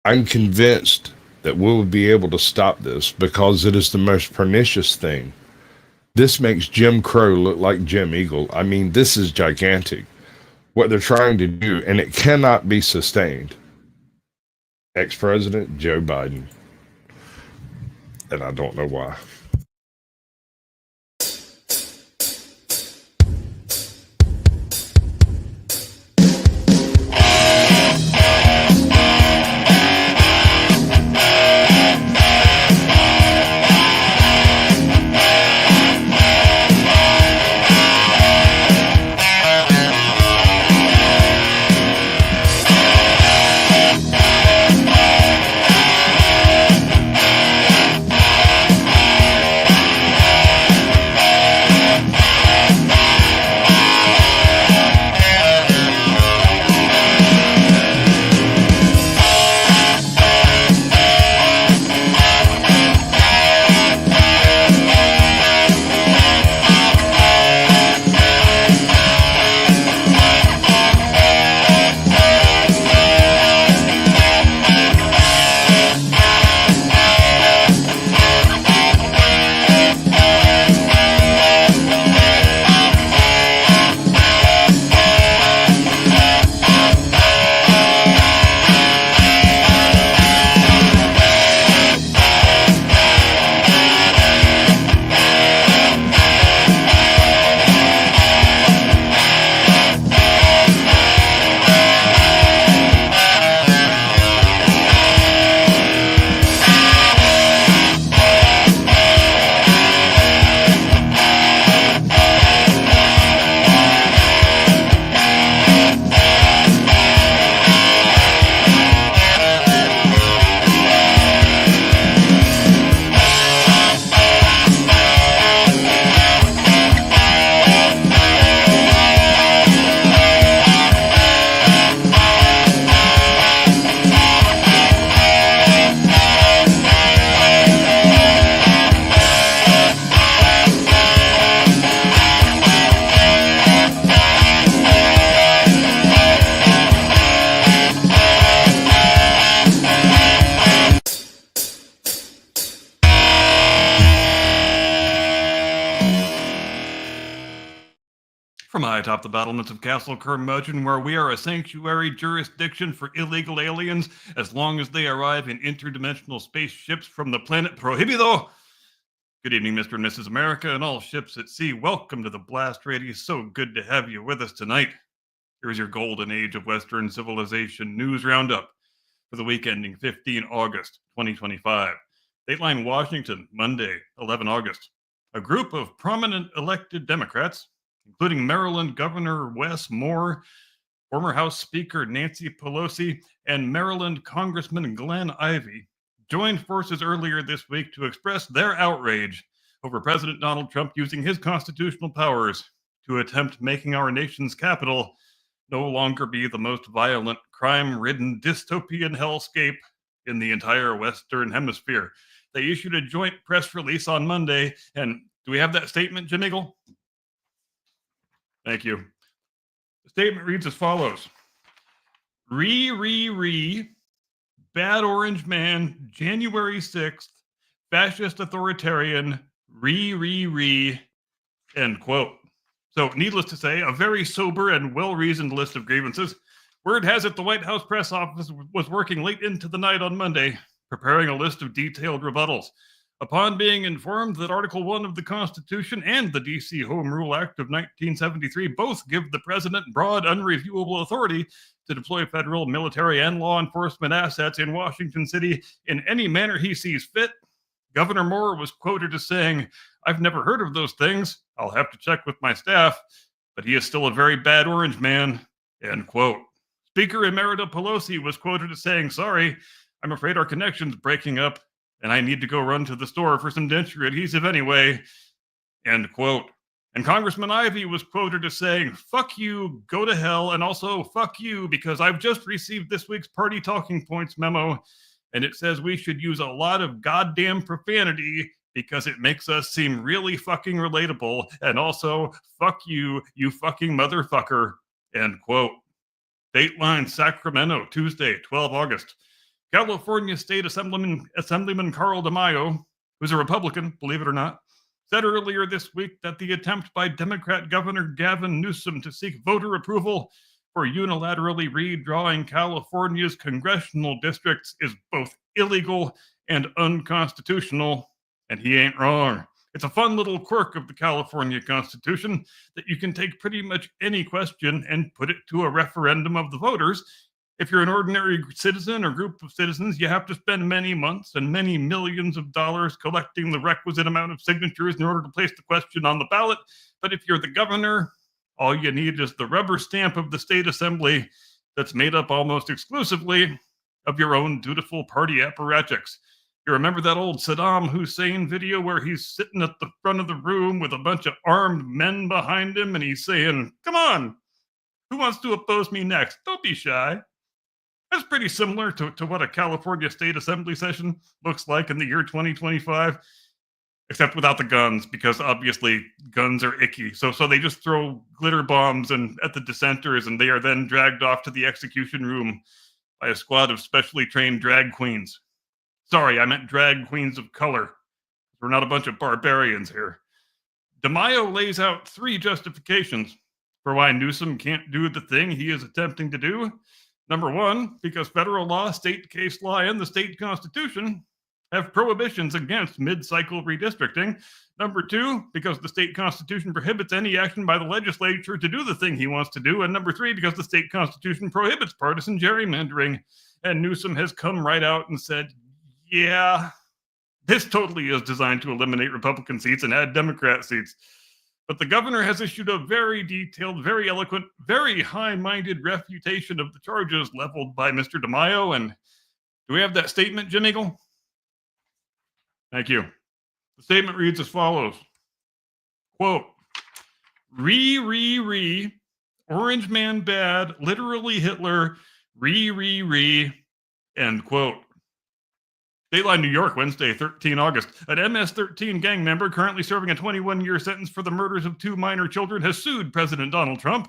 I'm convinced that we will be able to stop this because it is the most pernicious thing. This makes Jim Crow look like Jim Eagle. I mean, this is gigantic, what they're trying to do, and it cannot be sustained. Ex-President Joe Biden. And I don't know why. From high atop the battlements of Castle Curmudgeon, where we are a sanctuary jurisdiction for illegal aliens as long as they arrive in interdimensional spaceships from the planet Prohibido. Good evening, Mr. and Mrs. America, and all ships at sea. Welcome to the Blast Radio. So good to have you with us tonight. Here's your golden age of Western civilization news roundup for the week ending 15 August 2025. Dateline Washington, Monday, 11 August. A group of prominent elected Democrats, including Maryland Governor Wes Moore, former House Speaker Nancy Pelosi, and Maryland Congressman Glenn Ivey, joined forces earlier this week to express their outrage over President Donald Trump using his constitutional powers to attempt making our nation's capital no longer be the most violent, crime-ridden dystopian hellscape in the entire Western Hemisphere. They issued a joint press release on Monday, and do we have that statement, Jim Eagle? Thank you. The statement reads as follows. Bad Orange Man, January 6th, fascist authoritarian, end quote. So, needless to say, a very sober and well-reasoned list of grievances. Word has it the White House press office was working late into the night on Monday, preparing a list of detailed rebuttals. Upon being informed that Article 1 of the Constitution and the D.C. Home Rule Act of 1973 both give the president broad, unreviewable authority to deploy federal military and law enforcement assets in Washington City in any manner he sees fit, Governor Moore was quoted as saying, "I've never heard of those things. I'll have to check with my staff, but he is still a very bad orange man," end quote. Speaker Emerita Pelosi was quoted as saying, "Sorry, I'm afraid our connection's breaking up, and I need to go run to the store for some denture adhesive anyway," end quote. And Congressman Ivey was quoted as saying, "Fuck you, go to hell, and also fuck you, because I've just received this week's Party Talking Points memo, and it says we should use a lot of goddamn profanity because it makes us seem really fucking relatable, and also, fuck you, you fucking motherfucker," end quote. Dateline Sacramento, Tuesday, 12 August. California State Assemblyman Carl DeMaio, who's a Republican, believe it or not, said earlier this week that the attempt by Democrat Governor Gavin Newsom to seek voter approval for unilaterally redrawing California's congressional districts is both illegal and unconstitutional, and he ain't wrong. It's a fun little quirk of the California Constitution that you can take pretty much any question and put it to a referendum of the voters. If you're an ordinary citizen or group of citizens, you have to spend many months and many millions of dollars collecting the requisite amount of signatures in order to place the question on the ballot. But if you're the governor, all you need is the rubber stamp of the state assembly that's made up almost exclusively of your own dutiful party apparatchiks. You remember that old Saddam Hussein video where he's sitting at the front of the room with a bunch of armed men behind him and he's saying, "Come on, who wants to oppose me next? Don't be shy." That's pretty similar to what a California State Assembly session looks like in the year 2025, except without the guns, because obviously guns are icky. So they just throw glitter bombs at the dissenters, and they are then dragged off to the execution room by a squad of specially trained drag queens. Sorry, I meant drag queens of color. We're not a bunch of barbarians here. DeMaio lays out 3 justifications for why Newsom can't do the thing he is attempting to do. Number 1, because federal law, state case law, and the state constitution have prohibitions against mid-cycle redistricting. Number 2, because the state constitution prohibits any action by the legislature to do the thing he wants to do. And number 3, because the state constitution prohibits partisan gerrymandering. And Newsom has come right out and said, yeah, this totally is designed to eliminate Republican seats and add Democrat seats. But the governor has issued a very detailed, very eloquent, very high-minded refutation of the charges leveled by Mr. DeMaio. And do we have that statement, Jim Eagle? Thank you. The statement reads as follows. Quote, Orange man bad, literally Hitler, end quote. Dateline New York, Wednesday, 13 August. An MS-13 gang member currently serving a 21-year sentence for the murders of 2 minor children has sued President Donald Trump,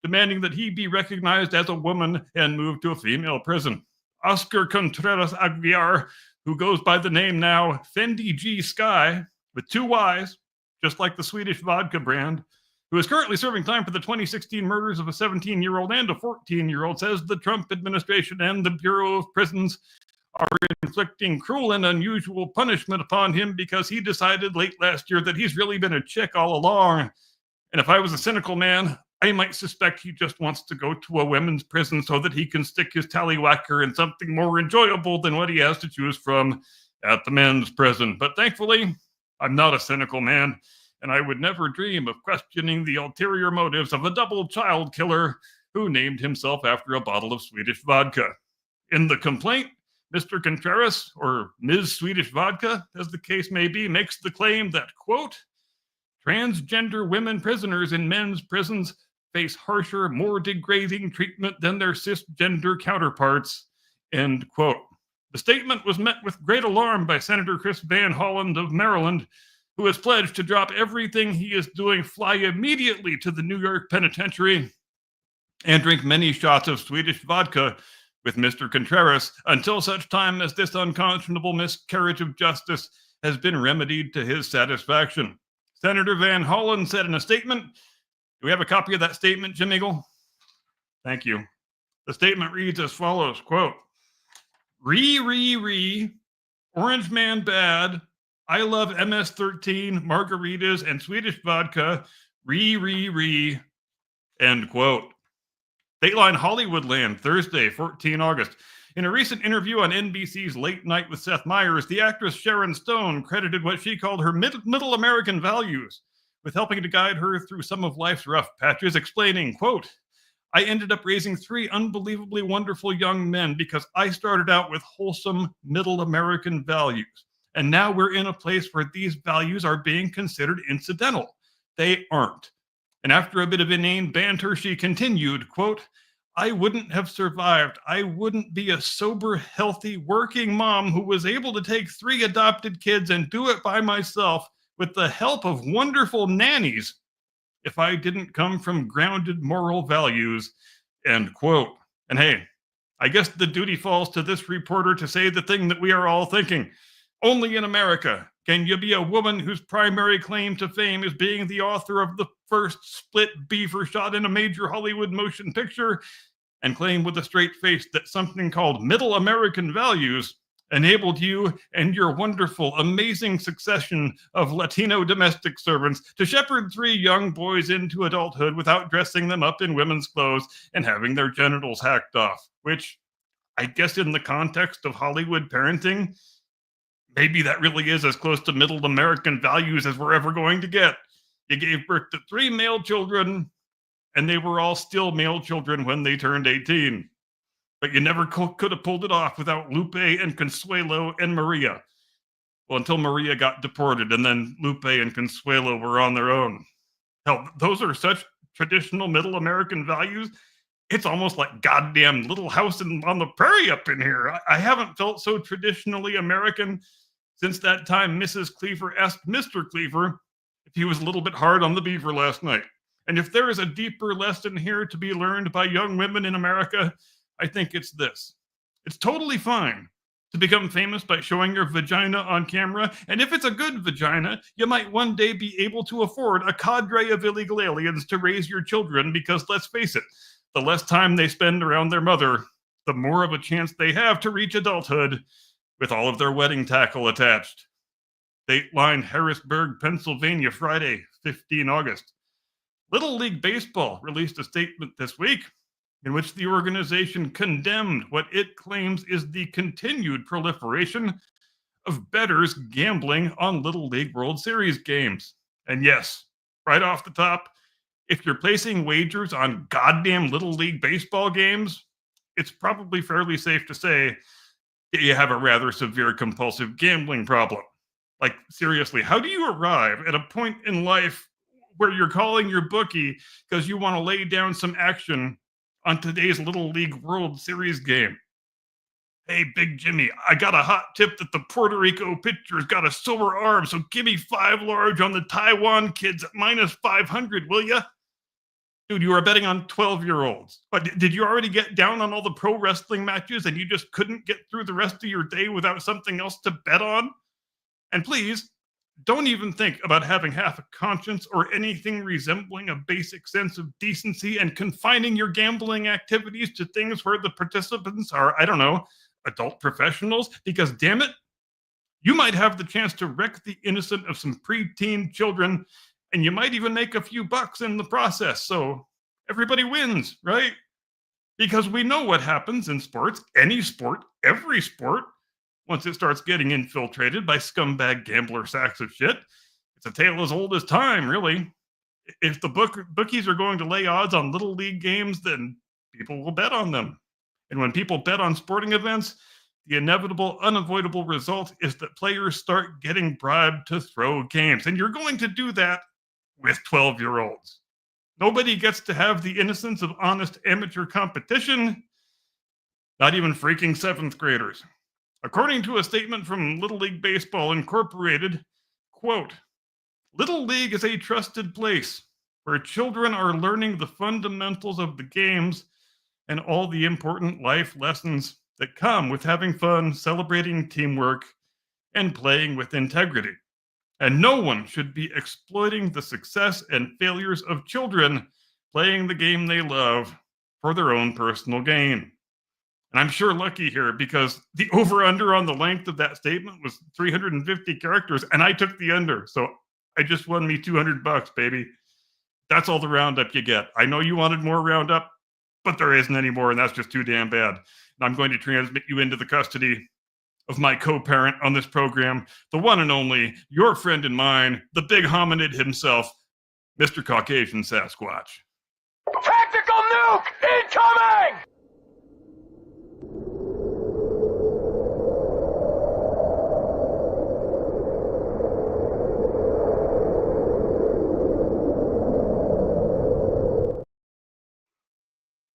demanding that he be recognized as a woman and moved to a female prison. Oscar Contreras Aguiar, who goes by the name now Fendi G Sky, with 2 Ys, just like the Swedish vodka brand, who is currently serving time for the 2016 murders of a 17-year-old and a 14-year-old, says the Trump administration and the Bureau of Prisons are inflicting cruel and unusual punishment upon him because he decided late last year that he's really been a chick all along. And if I was a cynical man, I might suspect he just wants to go to a women's prison so that he can stick his tallywhacker in something more enjoyable than what he has to choose from at the men's prison. But thankfully, I'm not a cynical man, and I would never dream of questioning the ulterior motives of a double child killer who named himself after a bottle of Swedish vodka. In the complaint, Mr. Contreras, or Ms. Swedish Vodka, as the case may be, makes the claim that, quote, transgender women prisoners in men's prisons face harsher, more degrading treatment than their cisgender counterparts, end quote. The statement was met with great alarm by Senator Chris Van Hollen of Maryland, who has pledged to drop everything he is doing, fly immediately to the New York penitentiary, and drink many shots of Swedish vodka with Mr. Contreras until such time as this unconscionable miscarriage of justice has been remedied to his satisfaction. Senator Van Hollen said in a statement, do we have a copy of that statement, Jim Eagle? Thank you. The statement reads as follows, quote, Orange man bad, I love MS-13, margaritas, and Swedish vodka, end quote. Dateline Hollywoodland, Thursday, 14 August. In a recent interview on NBC's Late Night with Seth Meyers, the actress Sharon Stone credited what she called her middle American values with helping to guide her through some of life's rough patches, explaining, quote, I ended up raising 3 unbelievably wonderful young men because I started out with wholesome middle American values. And now we're in a place where these values are being considered incidental. They aren't. And after a bit of inane banter, she continued, quote, I wouldn't have survived. I wouldn't be a sober, healthy, working mom who was able to take 3 adopted kids and do it by myself with the help of wonderful nannies if I didn't come from grounded moral values, end quote. And hey, I guess the duty falls to this reporter to say the thing that we are all thinking. Only in America can you be a woman whose primary claim to fame is being the author of the first split beaver shot in a major Hollywood motion picture and claim with a straight face that something called middle American values enabled you and your wonderful, amazing succession of Latino domestic servants to shepherd 3 young boys into adulthood without dressing them up in women's clothes and having their genitals hacked off, which I guess in the context of Hollywood parenting, maybe that really is as close to middle American values as we're ever going to get. You gave birth to 3 male children, and they were all still male children when they turned 18. But you never could have pulled it off without Lupe and Consuelo and Maria. Well, until Maria got deported, and then Lupe and Consuelo were on their own. Hell, those are such traditional middle American values. It's almost like goddamn Little House on the Prairie up in here. I haven't felt so traditionally American since that time Mrs. Cleaver asked Mr. Cleaver if he was a little bit hard on the beaver last night. And if there is a deeper lesson here to be learned by young women in America, I think it's this. It's totally fine to become famous by showing your vagina on camera. And if it's a good vagina, you might one day be able to afford a cadre of illegal aliens to raise your children because, let's face it, the less time they spend around their mother, the more of a chance they have to reach adulthood with all of their wedding tackle attached. Dateline, Harrisburg, Pennsylvania, Friday, 15 August. Little League Baseball released a statement this week in which the organization condemned what it claims is the continued proliferation of bettors gambling on Little League World Series games. And yes, right off the top, if you're placing wagers on goddamn Little League baseball games, it's probably fairly safe to say that you have a rather severe compulsive gambling problem. Like, seriously, how do you arrive at a point in life where you're calling your bookie because you want to lay down some action on today's Little League World Series game? Hey, Big Jimmy, I got a hot tip that the Puerto Rico pitcher's got a sore arm, so give me 5 large on the Taiwan kids at minus 500, will ya? Dude, you are betting on 12-year-olds. But did you already get down on all the pro wrestling matches and you just couldn't get through the rest of your day without something else to bet on? And please, don't even think about having half a conscience or anything resembling a basic sense of decency and confining your gambling activities to things where the participants are, I don't know, adult professionals, because damn it, you might have the chance to wreck the innocent of some preteen children, and you might even make a few bucks in the process. So everybody wins, right? Because we know what happens in sports, any sport, every sport, once it starts getting infiltrated by scumbag gambler sacks of shit. It's a tale as old as time, really. If the bookies are going to lay odds on Little League games, then people will bet on them. And when people bet on sporting events, the inevitable, unavoidable result is that players start getting bribed to throw games. And you're going to do that with 12-year-olds. Nobody gets to have the innocence of honest amateur competition, not even freaking 7th graders. According to a statement from Little League Baseball Incorporated, quote, Little League is a trusted place where children are learning the fundamentals of the games and all the important life lessons that come with having fun, celebrating teamwork, and playing with integrity. And no one should be exploiting the success and failures of children playing the game they love for their own personal gain. And I'm sure lucky here because the over-under on the length of that statement was 350 characters, and I took the under. So I just won me $200, baby. That's all the roundup you get. I know you wanted more roundup, but there isn't any more, and that's just too damn bad. And I'm going to transmit you into the custody of my co-parent on this program, the one and only, your friend and mine, the big hominid himself, Mr. Caucasian Sasquatch. Tactical nuke incoming!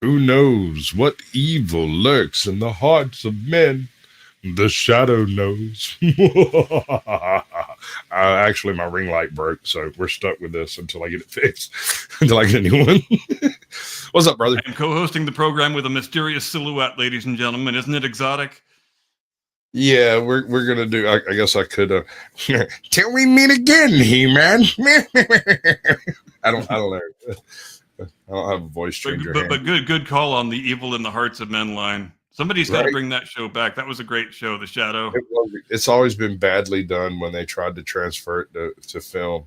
Who knows what evil lurks in the hearts of men? The shadow knows. Actually, my ring light broke, so we're stuck with this until I get it fixed, until I get a new one. What's up, brother? I'm co-hosting the program with a mysterious silhouette, ladies and gentlemen. Isn't it exotic? Yeah, we're gonna do. I guess I could. Till we meet again, He-Man. I don't know. I don't have a voice changer. But good call on the evil in the hearts of men line. Somebody's got to bring that show back. That was a great show, The Shadow. It's always been badly done when they tried to transfer it to film,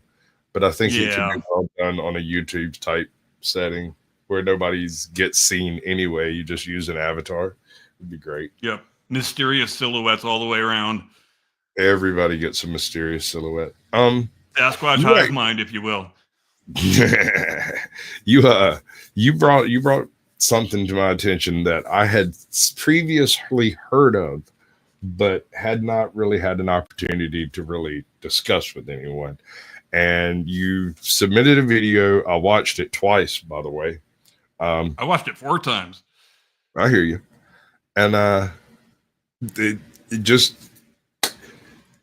but I think it can be well done on a YouTube type setting where nobody gets seen anyway. You just use an avatar. It'd be great. Yep. Mysterious silhouettes all the way around. Everybody gets a mysterious silhouette. Sasquatch hive mind, if you will. You brought something to my attention that I had previously heard of, but had not really had an opportunity to really discuss with anyone. And you submitted a video. I watched it twice, by the way. I watched it 4 times. I hear you. And it just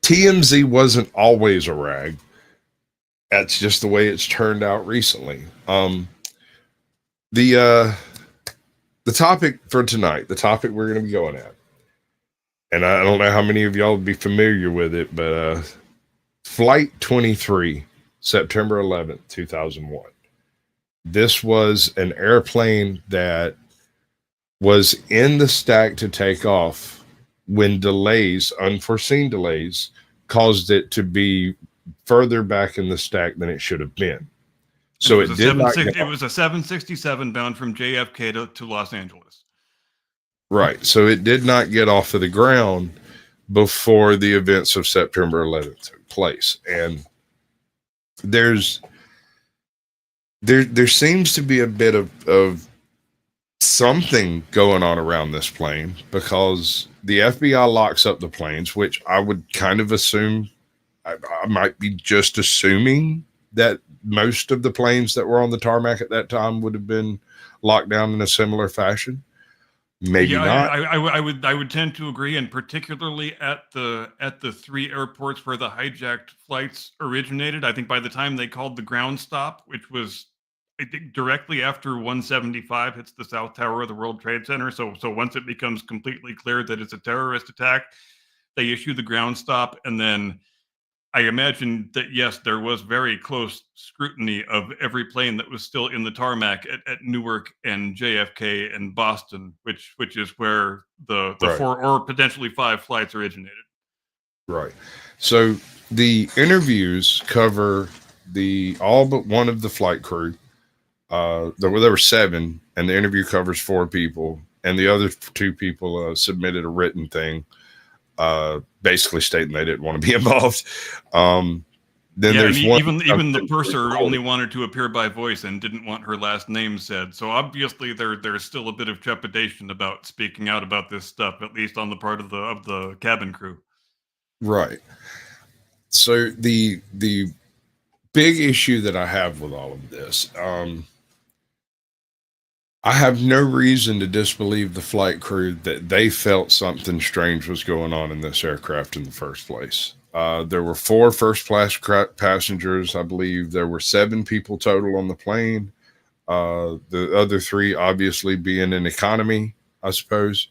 TMZ wasn't always a rag. That's just the way it's turned out recently. The topic for tonight, the topic we're going to be going at, and I don't know how many of y'all would be familiar with it, but Flight 23, September 11th, 2001. This was an airplane that was in the stack to take off when unforeseen delays, caused it to be further back in the stack than it should have been. So it was a 767 bound from JFK to Los Angeles. Right. So it did not get off of the ground before the events of September 11th took place. And there seems to be a bit of something going on around this plane, because the FBI locks up the planes, which I would kind of assume, I might be just assuming that most of the planes that were on the tarmac at that time would have been locked down in a similar fashion. Maybe not. I would tend to agree, and particularly at the 3 airports where the hijacked flights originated. I think by the time they called the ground stop, which was, I think, directly after 175 hits the South Tower of the World Trade Center. So once it becomes completely clear that it's a terrorist attack, they issue the ground stop. And then I imagine that, yes, there was very close scrutiny of every plane that was still in the tarmac at Newark and JFK and Boston, which is where the 4 or potentially 5 flights originated. Right. So the interviews cover all but one of the flight crew. There were 7, and the interview covers 4 people, and the other 2 people submitted a written thing, basically stating they didn't want to be involved. Then there's even the purser only wanted to appear by voice and didn't want her last name said. So obviously there's still a bit of trepidation about speaking out about this stuff, at least on the part of the cabin crew. Right. So the big issue that I have with all of this, I have no reason to disbelieve the flight crew that they felt something strange was going on in this aircraft in the first place. There were 4 first-class passengers. I believe there were 7 people total on the plane. The other 3 obviously being in economy, I suppose.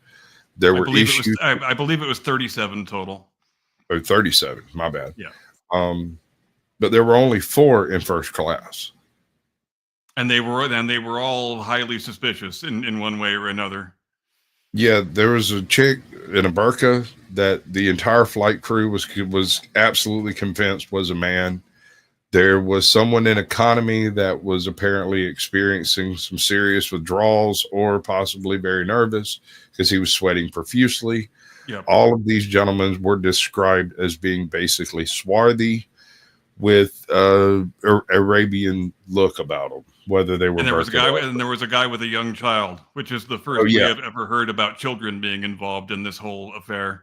There were issues. I believe it was 37 total. Oh, 37. My bad. Yeah. But there were only 4 in first class. And they were all highly suspicious in one way or another. Yeah, there was a chick in a burqa that the entire flight crew was absolutely convinced was a man. There was someone in economy that was apparently experiencing some serious withdrawals or possibly very nervous because he was sweating profusely. Yep. All of these gentlemen were described as being basically swarthy with Arabian look about them, whether they were. And there was a guy with a young child, which is the first we have ever heard about children being involved in this whole affair.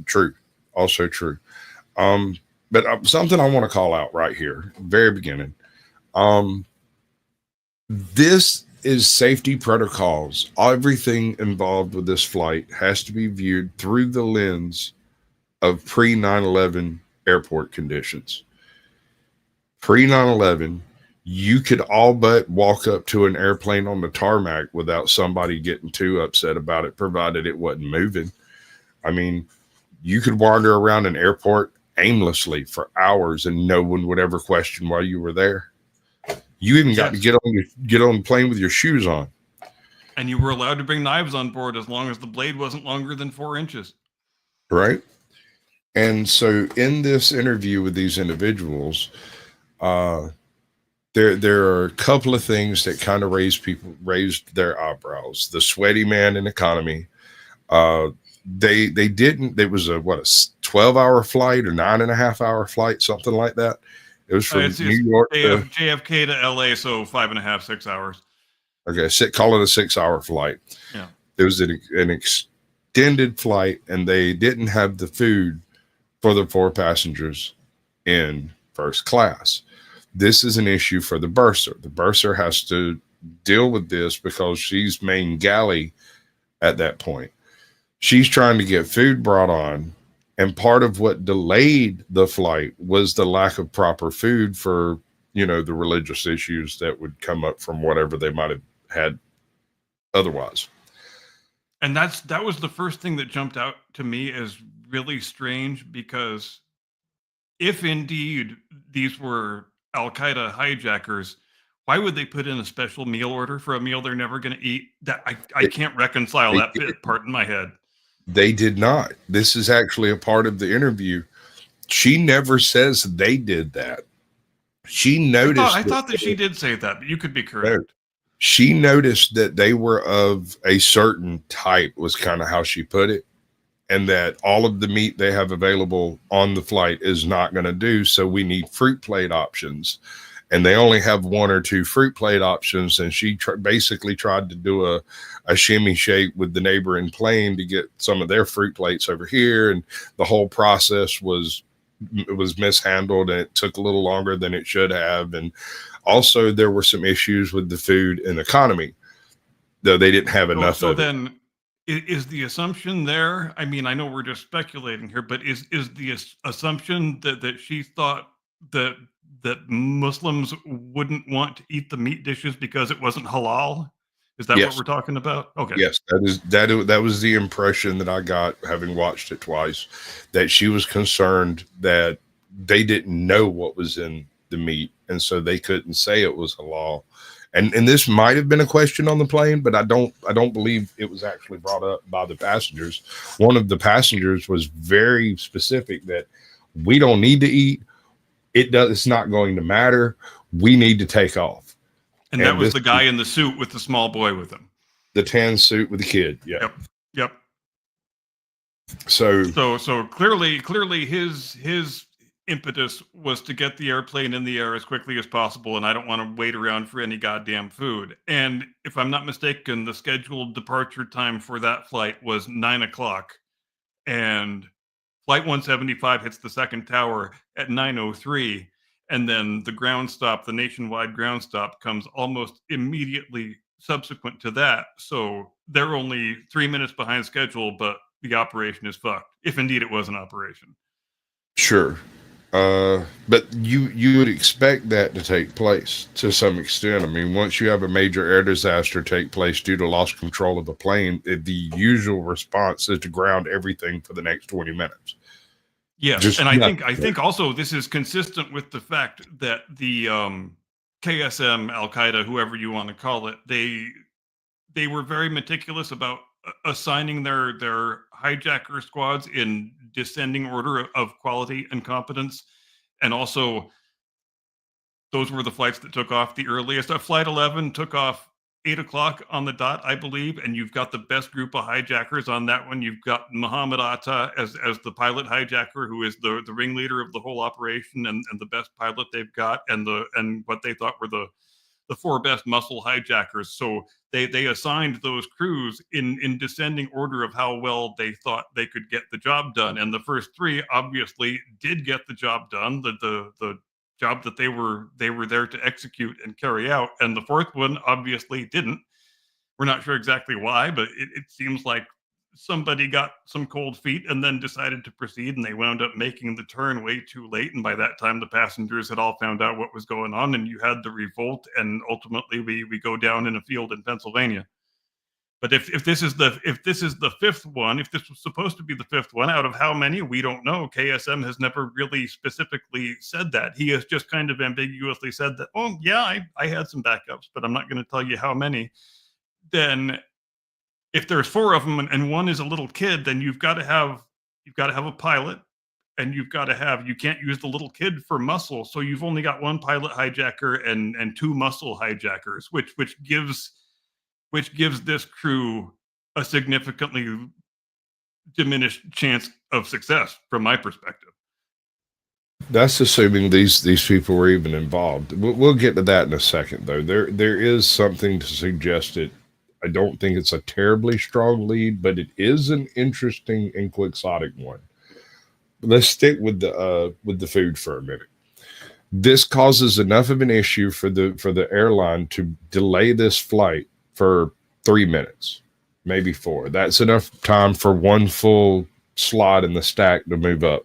True, also true. But something I want to call out right here, very beginning. This is safety protocols. Everything involved with this flight has to be viewed through the lens of pre 9/11 airport conditions. Pre 9/11, you could all but walk up to an airplane on the tarmac without somebody getting too upset about it, provided it wasn't moving. I mean, you could wander around an airport aimlessly for hours and no one would ever question why you were there. You even got to get on the plane with your shoes on. And you were allowed to bring knives on board as long as the blade wasn't longer than 4 inches. Right. And so in this interview with these individuals, there are a couple of things that kind of raised their eyebrows. The sweaty man in economy. They didn't. It was a 12-hour flight or 9.5-hour flight, something like that. It was from New York to JFK to LA, so 5.5, 6 hours. Okay, call it a 6-hour flight. Yeah, it was an extended flight, and they didn't have the food for the 4 passengers in first class. This is an issue for the bursar. The bursar has to deal with this because she's main galley at that point. She's trying to get food brought on, and part of what delayed the flight was the lack of proper food for, the religious issues that would come up from whatever they might have had otherwise. And that was the first thing that jumped out to me as really strange, because if indeed these were Al-Qaeda hijackers, why would they put in a special meal order for a meal they're never going to eat? That I can't reconcile that part in my head. They did not. This is actually a part of the interview. She never says they did that. She noticed. I thought that she did say that, but you could be correct. She noticed that they were of a certain type, was kind of how she put it, and that all of the meat they have available on the flight is not going to do. So we need fruit plate options. And they only have 1 or 2 fruit plate options. And she basically tried to do a shimmy shake with the neighboring plane to get some of their fruit plates over here. And the whole process was mishandled, and it took a little longer than it should have. And also there were some issues with the food in economy, though they didn't have enough of it. So then is the assumption there, I mean, I know we're just speculating here, but is the assumption that she thought that Muslims wouldn't want to eat the meat dishes because it wasn't halal? Is that what we're talking about? Okay. Yes, that was the impression that I got, having watched it twice, that she was concerned that they didn't know what was in the meat, and so they couldn't say it was halal. And this might have been a question on the plane, but I don't believe it was actually brought up by the passengers. One of the passengers was very specific that we don't need to eat. It's not going to matter. We need to take off. And that was the guy in the suit with the small boy with him. The tan suit with the kid. Yeah. Yep. So clearly his impetus was to get the airplane in the air as quickly as possible, and I don't want to wait around for any goddamn food. And if I'm not mistaken, the scheduled departure time for that flight was 9:00, and Flight 175 hits the second tower at 9:03, and then the nationwide ground stop comes almost immediately subsequent to that. So they're only 3 minutes behind schedule, but the operation is fucked, if indeed it was an operation. Sure. But you would expect that to take place to some extent. I mean, once you have a major air disaster take place due to lost control of the plane, the usual response is to ground everything for the next 20 minutes. Yes, I think also this is consistent with the fact that the KSM, Al-Qaeda, whoever you want to call it, they were very meticulous about assigning their hijacker squads in descending order of quality and competence. And also, those were the flights that took off the earliest. Flight 11 took off 8:00 on the dot, I believe, and you've got the best group of hijackers on that one. You've got Muhammad Atta as the pilot hijacker, who is the ringleader of the whole operation and the best pilot they've got, and what they thought were the 4 best muscle hijackers. So they assigned those crews in descending order of how well they thought they could get the job done. And the first 3 obviously did get the job done, the job that they were there to execute and carry out. And the 4th one obviously didn't. We're not sure exactly why, but it seems like somebody got some cold feet and then decided to proceed, and they wound up making the turn way too late. And by that time, the passengers had all found out what was going on, and you had the revolt. And ultimately, we go down in a field in Pennsylvania. But if this is the fifth one, if this was supposed to be the fifth one, out of how many, we don't know. KSM has never really specifically said that. He has just kind of ambiguously said that, oh yeah, I had some backups, but I'm not going to tell you how many. Then if there's four of them and one is a little kid, then you've got to have a pilot, and you can't use the little kid for muscle. So you've only got one pilot hijacker and two muscle hijackers, which gives this crew a significantly diminished chance of success from my perspective. That's assuming these people were even involved. We'll get to that in a second, though. There is something to suggest it. I don't think it's a terribly strong lead, but it is an interesting and quixotic one. Let's stick with the food for a minute. This causes enough of an issue for the airline to delay this flight for 3 minutes, maybe 4. That's enough time for one full slot in the stack to move up.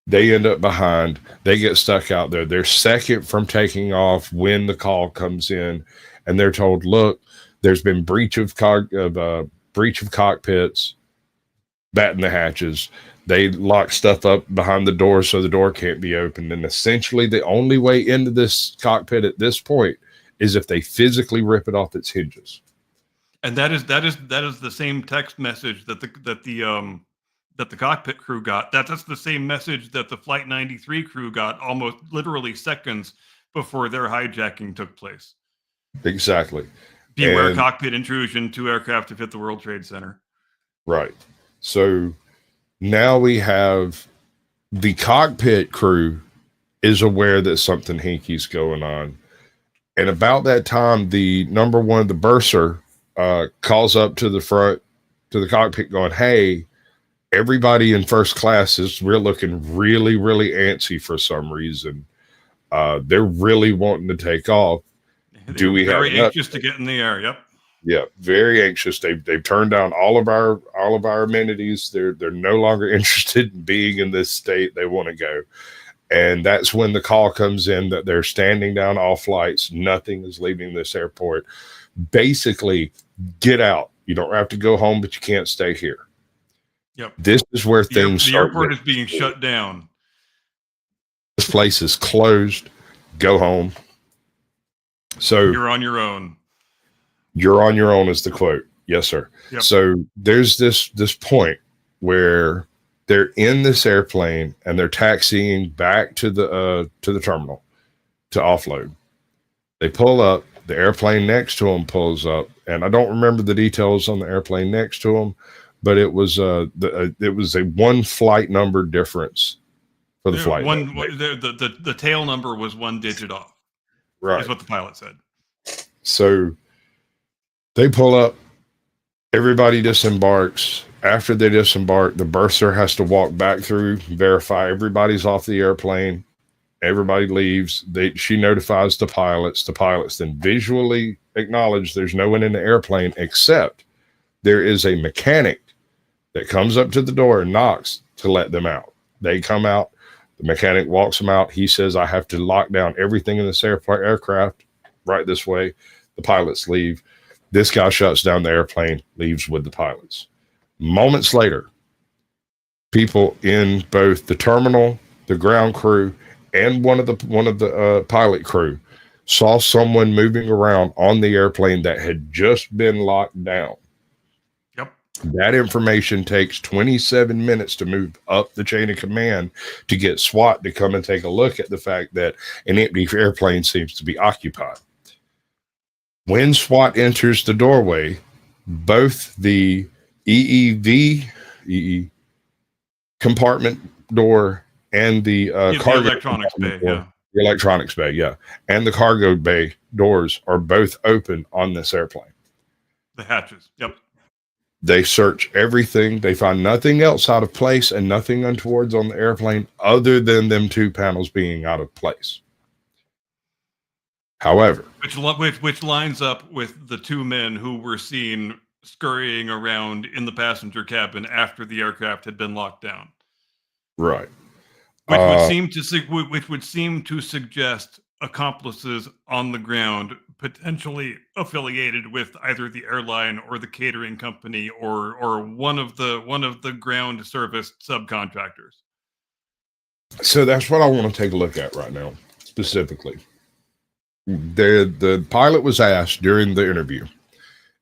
They end up behind. They get stuck out there. They're second from taking off when the call comes in, and they're told, "Look, there's been breach of cockpits, batten the hatches." They lock stuff up behind the door so the door can't be opened. And essentially, the only way into this cockpit at this point is if they physically rip it off its hinges. And that is the same text message that the cockpit crew got. That's the same message that the Flight 93 crew got almost literally seconds before their hijacking took place. Exactly. Beware cockpit intrusion. 2 aircraft have hit the World Trade Center. Right. So now we have the cockpit crew is aware that something hinky's going on. And about that time, the number one, the bursar, calls up to the front, to the cockpit going, "Hey, everybody in first class we're looking really, really antsy for some reason. They're really wanting to take off. Do we have very anxious to get in the air?" Yep. Yeah, very anxious. They've turned down all of our amenities. They're no longer interested in being in this state. They want to go. And that's when the call comes in that they're standing down all flights. Nothing is leaving this airport. Basically, get out. You don't have to go home, but you can't stay here. Yep. This is where things the start. airport is being shut down. This place is closed. Go home. So you're on your own. You're on your own is the quote. Yes, sir. Yep. So there's this point where they're in this airplane and they're taxiing back to the terminal to offload. They pull up. The airplane next to them pulls up, and I don't remember the details on the airplane next to them, but it was a 1 flight number difference for the flight. The tail number was 1 digit off. Right. Is what the pilot said. So they pull up. Everybody disembarks. After they disembark, the bursar has to walk back through, verify everybody's off the airplane. Everybody leaves. She notifies the pilots. The pilots then visually acknowledge there's no one in the airplane except there is a mechanic that comes up to the door and knocks to let them out. They come out. The mechanic walks them out. He says, "I have to lock down everything in this aircraft right this way." The pilots leave. This guy shuts down the airplane, leaves with the pilots. Moments later, people in both the terminal, the ground crew, and one of the pilot crew saw someone moving around on the airplane that had just been locked down. Yep. That information takes 27 minutes to move up the chain of command to get SWAT to come and take a look at the fact that an empty airplane seems to be occupied. When SWAT enters the doorway, both the EE compartment door and the cargo electronics bay, door, the electronics bay, and the cargo bay doors are both open on this airplane. The hatches, yep. They search everything. They find nothing else out of place and nothing untowards on the airplane other than them 2 panels being out of place. However, which lines up with the 2 men who were seen scurrying around in the passenger cabin after the aircraft had been locked down, Right. which would seem to suggest accomplices on the ground potentially affiliated with either the airline or the catering company or one of the ground service subcontractors. So that's what I want to take a look at right now, specifically. The pilot was asked during the interview,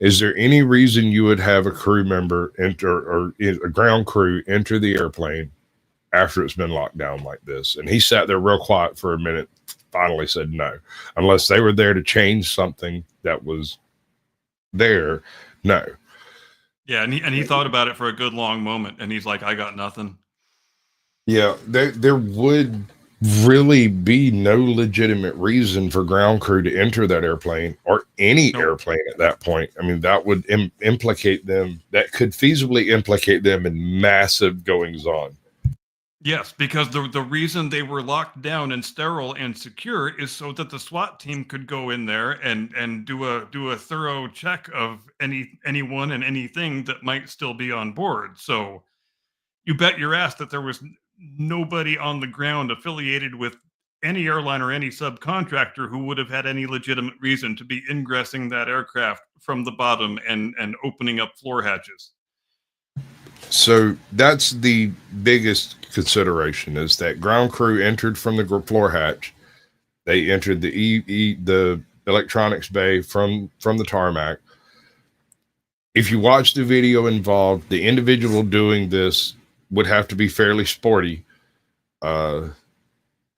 is there any reason you would have a crew member enter or a ground crew enter the airplane after it's been locked down like this? And he sat there real quiet for a minute, finally said no, unless they were there to change something that was there. No. Yeah, and he thought about it for a good long moment, and he's like, I got nothing. Yeah, there would really be no legitimate reason for ground crew to enter that airplane or any airplane at that point. I mean, that would implicate them. That could feasibly implicate them in massive goings on. Yes, because the reason they were locked down and sterile and secure is so that the SWAT team could go in there and do a thorough check of anyone and anything that might still be on board. So you bet your ass that there was nobody on the ground affiliated with any airline or any subcontractor who would have had any legitimate reason to be ingressing that aircraft from the bottom and opening up floor hatches. So that's the biggest consideration, is that ground crew entered from the floor hatch. They entered the electronics bay from the tarmac. If you watch the video involved, the individual doing this would have to be fairly sporty. And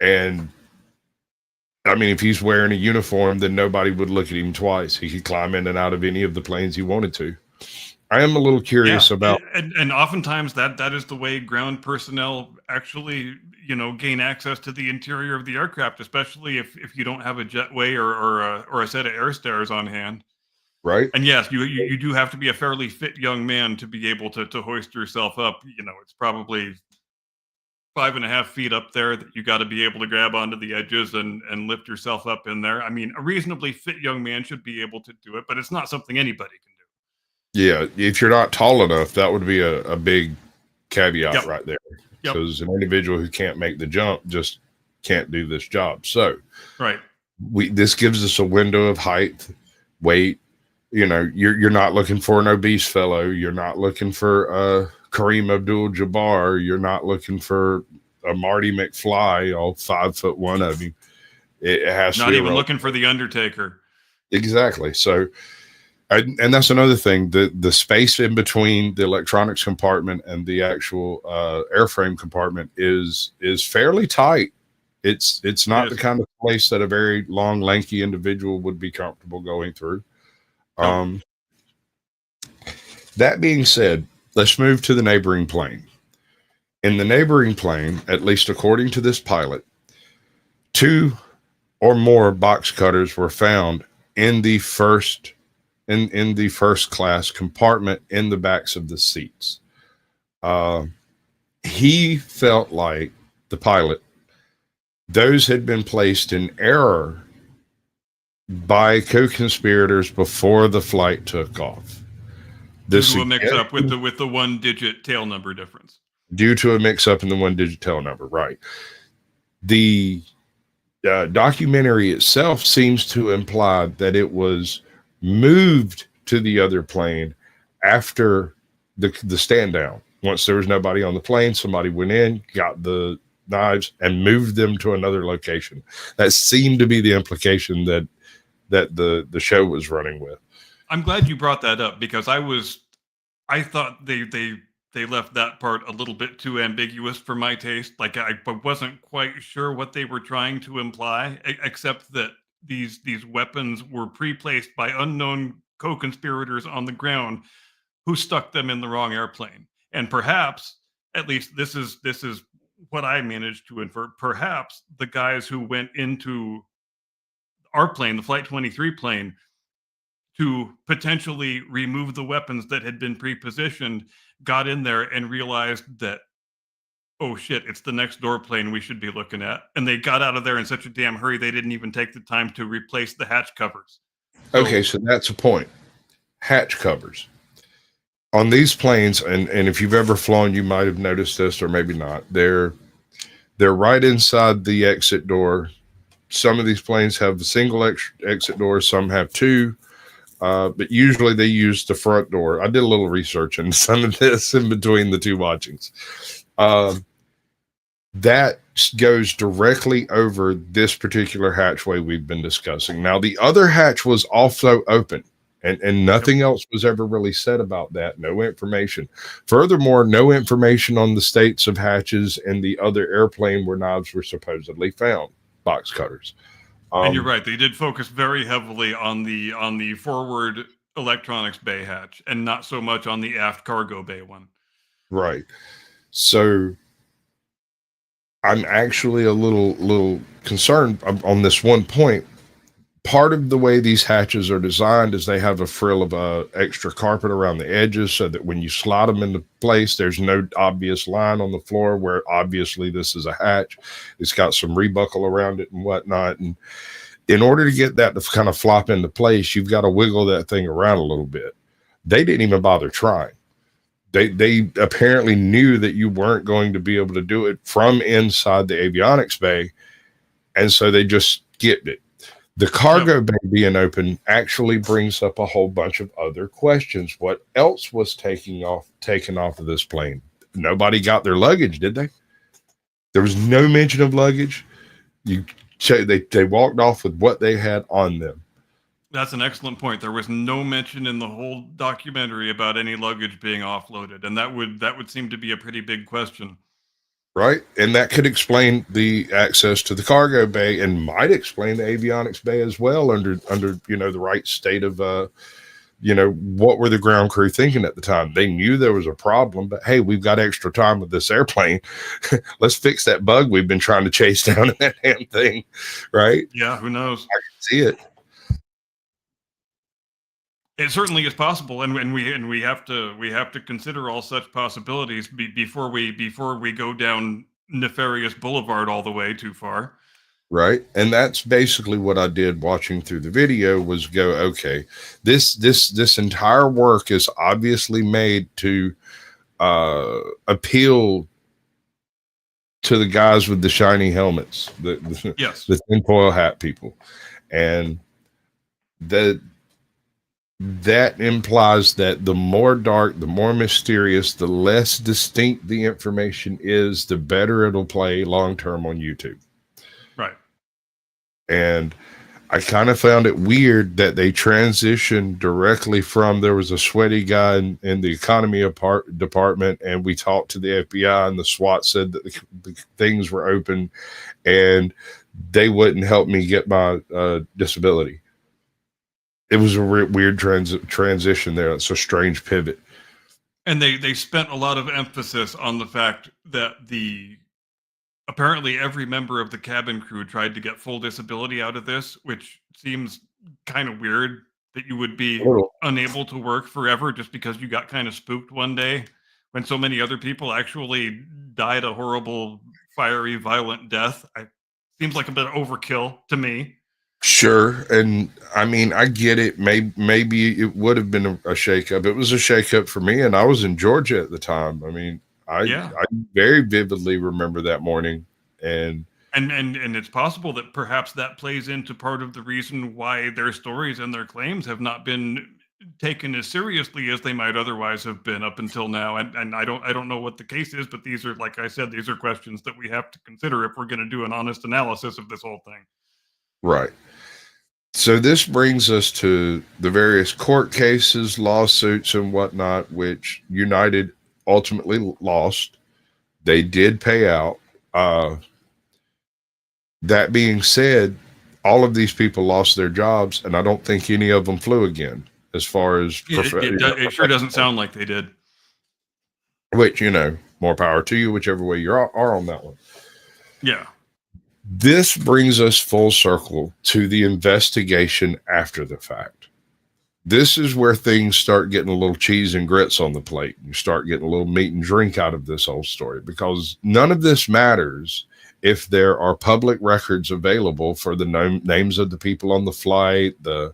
I mean, if he's wearing a uniform, then nobody would look at him twice. He could climb in and out of any of the planes he wanted to. I am a little curious about, and oftentimes that is the way ground personnel actually, gain access to the interior of the aircraft, especially if you don't have a jetway or a set of air stairs on hand. right? And yes, you do have to be a fairly fit young man to be able to hoist yourself up. It's probably 5.5 feet up there that you got to be able to grab onto the edges and lift yourself up in there. I mean, a reasonably fit young man should be able to do it, but it's not something anybody can do. Yeah, if you're not tall enough, that would be a big caveat Yep. right there. Yep. Because an individual who can't make the jump just can't do this job. So Right. this gives us a window of height, weight. You're not looking for an obese fellow. You're not looking for Kareem Abdul-Jabbar. You're not looking for a Marty McFly, all 5'1" of him. It has Not to be even looking for the Undertaker. Exactly. So, and that's another thing. The space in between the electronics compartment and the actual airframe compartment is fairly tight. It's not the kind of place that a very long, lanky individual would be comfortable going through. That being said, let's move to the neighboring plane. In the neighboring plane, at least according to this pilot, 2 or more box cutters were found in the first class compartment in the backs of the seats. He felt like, the pilot, those had been placed in error by co-conspirators before the flight took off. Due to a mix-up with the 1-digit tail number difference. Due to a mix-up in the 1-digit tail number, right. The documentary itself seems to imply that it was moved to the other plane after the stand down. Once there was nobody on the plane, somebody went in, got the knives, and moved them to another location. That seemed to be the implication that the show was running with. I'm glad you brought that up, because I thought they left that part a little bit too ambiguous for my taste. Like, I wasn't quite sure what they were trying to imply, except that these weapons were pre-placed by unknown co-conspirators on the ground who stuck them in the wrong airplane. And perhaps, at least this is what I managed to infer, perhaps the guys who went into our plane, the Flight 23 plane, to potentially remove the weapons that had been pre-positioned, got in there and realized that, oh shit, it's the next door plane we should be looking at. And they got out of there in such a damn hurry, they didn't even take the time to replace the hatch covers. Okay, so that's a point. Hatch covers. on these planes, and if you've ever flown, you might have noticed this, or maybe not. They're right inside the exit door. Some of these planes have a single exit door, some have two, but usually they use the front door. I did a little research on some of this in between the two watchings. That goes directly over this particular hatchway we've been discussing. Now, the other hatch was also open, and nothing else was ever really said about that. No information. Furthermore, no information on the states of hatches and the other airplane where knives were supposedly found, box cutters. And you're right. They did focus very heavily on the forward electronics bay hatch and not so much on the aft cargo bay one. Right. So I'm actually a little concerned on this one point. Part of the way these hatches are designed is they have a frill of extra carpet around the edges so that when you slide them into place, there's no obvious line on the floor where obviously this is a hatch. It's got some rebuckle around it and whatnot. And in order to get that to kind of flop into place, you've got to wiggle that thing around a little bit. They didn't even bother trying. They apparently knew that you weren't going to be able to do it from inside the avionics bay, and so they just skipped it. The cargo bay being open actually brings up a whole bunch of other questions. What else was taken off of this plane? Nobody got their luggage, did they? There was no mention of luggage. They walked off with what they had on them. That's an excellent point. There was no mention in the whole documentary about any luggage being offloaded, and that would seem to be a pretty big question. Right. And that could explain the access to the cargo bay and might explain the avionics bay as well under, the right state of, what were the ground crew thinking at the time? They knew there was a problem, but hey, we've got extra time with this airplane. Let's fix that bug we've been trying to chase down in that damn thing. Right. Yeah. Who knows? I can see it. It certainly is possible, and we have to consider all such possibilities before we go down nefarious boulevard all the way too far. Right. And that's basically what I did watching through the video was go, okay, this entire work is obviously made to appeal to the guys with the shiny helmets, Yes, the tinfoil hat people, and that implies that the more dark, the more mysterious, the less distinct the information is, the better it'll play long-term on YouTube. right. And I kind of found it weird that they transitioned directly from, there was a sweaty guy in the economy department, and we talked to the FBI, and the SWAT said that the things were open and they wouldn't help me get my disability. It was a weird transition there. It's a strange pivot. And they spent a lot of emphasis on the fact that apparently every member of the cabin crew tried to get full disability out of this, which seems kind of weird that you would be unable to work forever just because you got kind of spooked one day when so many other people actually died a horrible, fiery, violent death. It seems like a bit of overkill to me. Sure. And I mean, I get it. Maybe it would have been a shakeup. It was a shakeup for me, and I was in Georgia at the time. I mean, I very vividly remember that morning. And it's possible that perhaps that plays into part of the reason why their stories and their claims have not been taken as seriously as they might otherwise have been up until now. And I don't know what the case is, but these are, like I said, these are questions that we have to consider if we're going to do an honest analysis of this whole thing. Right. So this brings us to the various court cases, lawsuits, and whatnot, which United ultimately lost. They did pay out. That being said, all of these people lost their jobs, and I don't think any of them flew again, as far as... It sure doesn't sound like they did. Which, more power to you, whichever way you are on that one. Yeah. This brings us full circle to the investigation after the fact. This is where things start getting a little cheese and grits on the plate. You start getting a little meat and drink out of this whole story, because none of this matters if there are public records available for the names of the people on the flight, the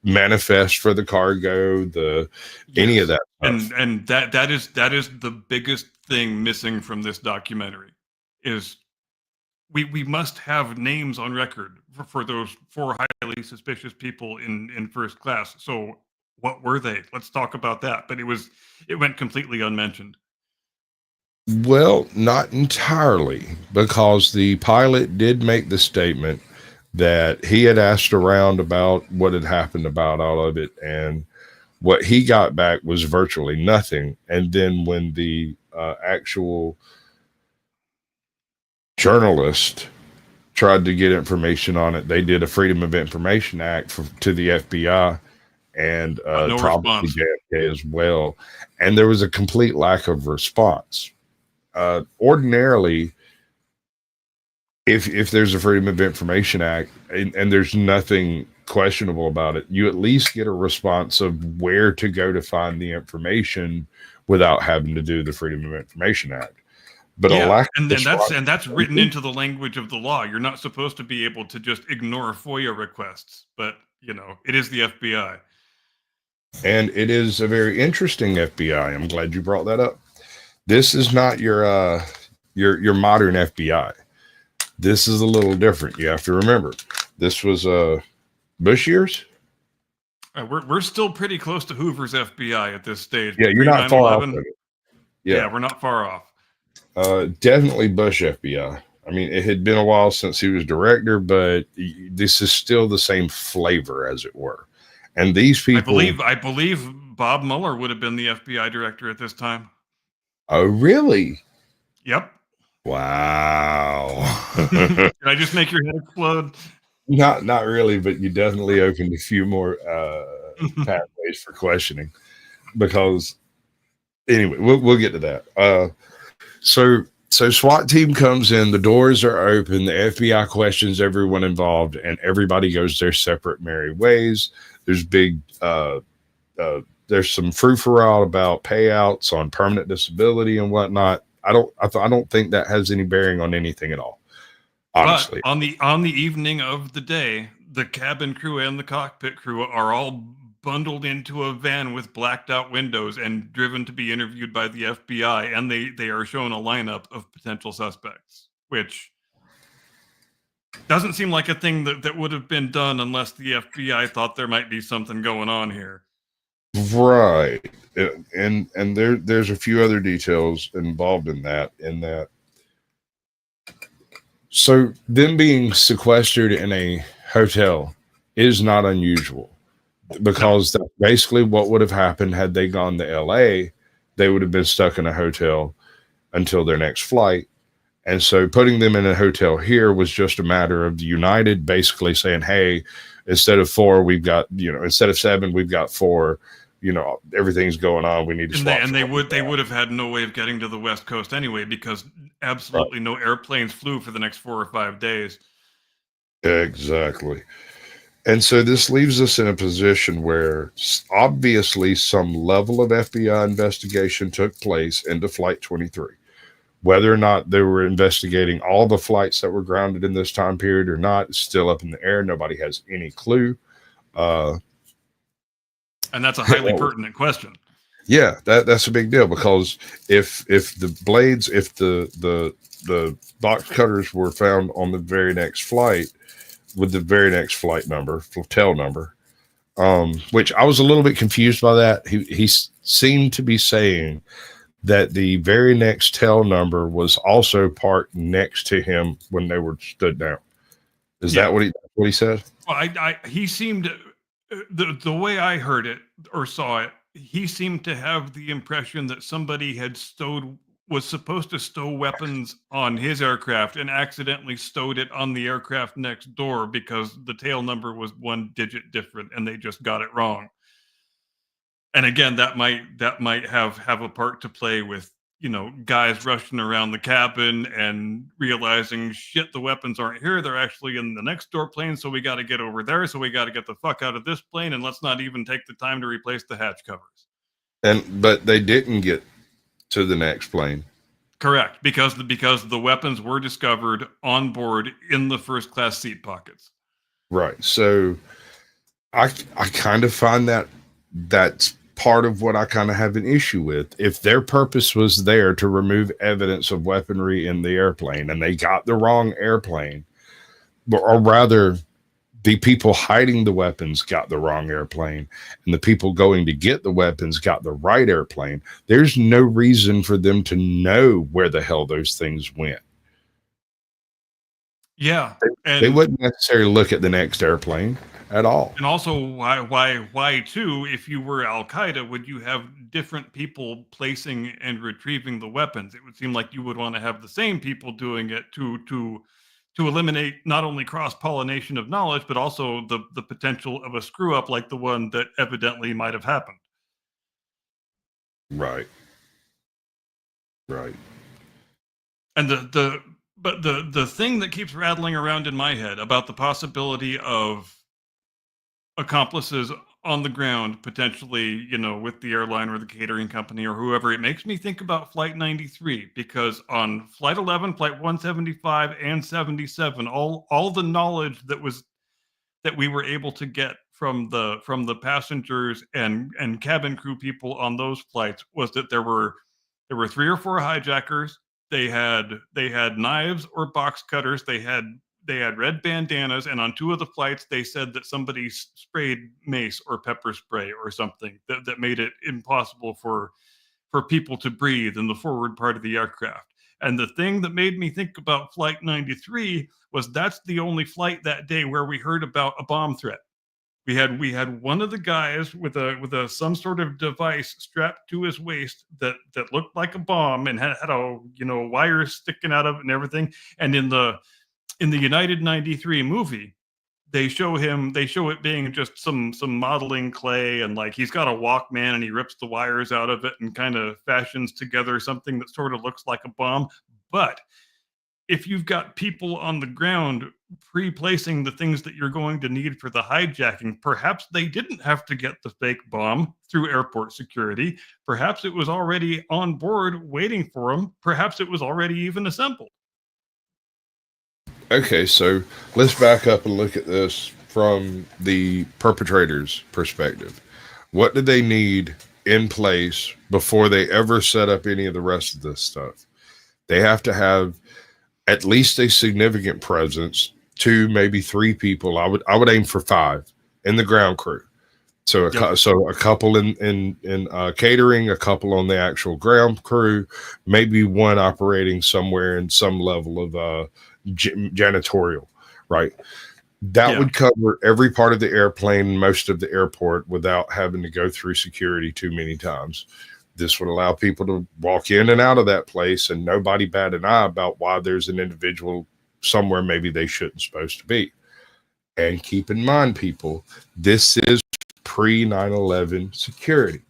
manifest for the cargo, any of Yes. that stuff. And that is the biggest thing missing from this documentary is we must have names on record for those 4 highly suspicious people in first class. So what were they? Let's talk about that. But it went completely unmentioned. Well, not entirely, because the pilot did make the statement that he had asked around about what had happened about all of it, and what he got back was virtually nothing. And then when the actual journalist tried to get information on it, they did a Freedom of Information Act to the FBI and No probably response. JFK as well. And there was a complete lack of response. Ordinarily, if there's a Freedom of Information Act and there's nothing questionable about it, you at least get a response of where to go to find the information without having to do the Freedom of Information Act. But a lack of response, that's written into the language of the law. You're not supposed to be able to just ignore FOIA requests, but it is the FBI. and it is a very interesting FBI. I'm glad you brought that up. This is not your modern FBI. This is a little different. You have to remember, this was Bush years. We're still pretty close to Hoover's FBI at this stage. Yeah, you're not far off of it. Yeah, we're not far off. Definitely Bush FBI. I mean, it had been a while since he was director, but this is still the same flavor, as it were. And these people, I believe Bob Mueller would have been the FBI director at this time. Oh, really? Yep. Wow. Did I just make your head explode? Not really, but you definitely opened a few more pathways for questioning. Because anyway, we'll get to that. So SWAT team comes in, the doors are open, the FBI questions everyone involved, and everybody goes their separate merry ways. There's there's some frou-frou about payouts on permanent disability and whatnot. I don't think that has any bearing on anything at all. Honestly. But on the evening of the day, the cabin crew and the cockpit crew are all bundled into a van with blacked out windows and driven to be interviewed by the FBI, and they are shown a lineup of potential suspects, which doesn't seem like a thing that would have been done unless the FBI thought there might be something going on here. Right. And there's a few other details involved in that. So them being sequestered in a hotel is not unusual, because that's basically what would have happened had they gone to LA. They would have been stuck in a hotel until their next flight. And so putting them in a hotel here was just a matter of the United basically saying, hey, instead of 4, we've got, instead of 7, we've got 4, everything's going on. We need to swap. And they would have had no way of getting to the West Coast anyway, because absolutely no airplanes flew for the next 4 or 5 days. Exactly. And so this leaves us in a position where obviously some level of FBI investigation took place into Flight 23. Whether or not they were investigating all the flights that were grounded in this time period or not is still up in the air. Nobody has any clue. And that's a highly pertinent question. Yeah, that's a big deal, because if the blades, if the box cutters were found on the very next flight with the very next flight number, tail number, which I was a little bit confused by that. He seemed to be saying that the very next tail number was also parked next to him when they were stood down. Is that what he said? Well, he seemed, the way I heard it or saw it, he seemed to have the impression that somebody was supposed to stow weapons on his aircraft and accidentally stowed it on the aircraft next door because the tail number was 1 digit different and they just got it wrong. And again, that might have a part to play with, guys rushing around the cabin and realizing, shit, the weapons aren't here. They're actually in the next door plane. So we got to get over there. So we got to get the fuck out of this plane. And let's not even take the time to replace the hatch covers. But they didn't get to the next plane. Correct. Because the weapons were discovered on board in the first class seat pockets. Right. So I kind of find that's part of what I kind of have an issue with. If their purpose was there to remove evidence of weaponry in the airplane and they got the wrong airplane, or rather, the people hiding the weapons got the wrong airplane and the people going to get the weapons got the right airplane, there's no reason for them to know where the hell those things went. Yeah, They and wouldn't necessarily look at the next airplane at all. and also why too, if you were Al Qaeda, would you have different people placing and retrieving the weapons? It would seem like you would want to have the same people doing it to eliminate not only cross pollination of knowledge, but also the potential of a screw up like the one that evidently might have happened. Right. Right. And the thing that keeps rattling around in my head about the possibility of accomplices on the ground, potentially, with the airline or the catering company or whoever, it makes me think about Flight 93, because on Flight 11, Flight 175, and 77, all the knowledge that we were able to get from the passengers and cabin crew people on those flights was that there were 3 or 4 hijackers. They had knives or box cutters. They had red bandanas, and on 2 of the flights, they said that somebody sprayed mace or pepper spray or something that made it impossible for people to breathe in the forward part of the aircraft. And the thing that made me think about Flight 93 was that's the only flight that day where we heard about a bomb threat. We had one of the guys with a some sort of device strapped to his waist that looked like a bomb and had a wire sticking out of it and everything. And in the United 93 movie, they show it being just some modeling clay, and like he's got a Walkman and he rips the wires out of it and kind of fashions together something that sort of looks like a bomb. But if you've got people on the ground pre-placing the things that you're going to need for the hijacking, perhaps they didn't have to get the fake bomb through airport security. Perhaps it was already on board waiting for them. Perhaps it was already even assembled. Okay, so let's back up and look at this from the perpetrator's perspective. What do they need in place before they ever set up any of the rest of this stuff? They have to have at least a significant presence, 2, maybe 3 people. I would aim for 5 in the ground crew. So a couple in catering, a couple on the actual ground crew, maybe 1 operating somewhere in some level of janitorial, right? That would cover every part of the airplane, most of the airport, without having to go through security too many times. This would allow people to walk in and out of that place and nobody bat an eye about why there's an individual somewhere maybe they shouldn't supposed to be. And keep in mind, people, this is pre 9/11 security.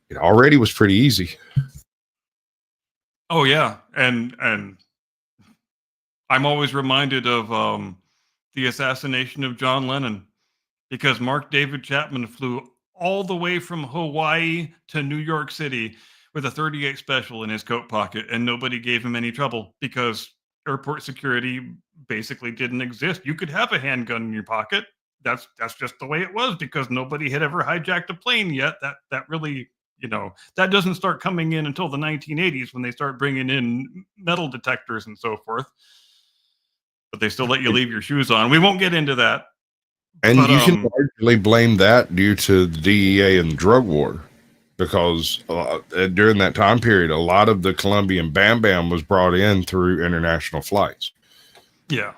It already was pretty easy. Oh yeah, and I'm always reminded of the assassination of John Lennon, because Mark David Chapman flew all the way from Hawaii to New York City with a 38 special in his coat pocket, and nobody gave him any trouble because airport security basically didn't exist. You could have a handgun in your pocket. That's just the way it was, because nobody had ever hijacked a plane yet. That really, that doesn't start coming in until the 1980s when they start bringing in metal detectors and so forth. But they still let you leave your shoes on. We won't get into that. And you can largely blame that due to the DEA and the drug war, because during that time period, a lot of the Colombian Bam Bam was brought in through international flights. Yeah.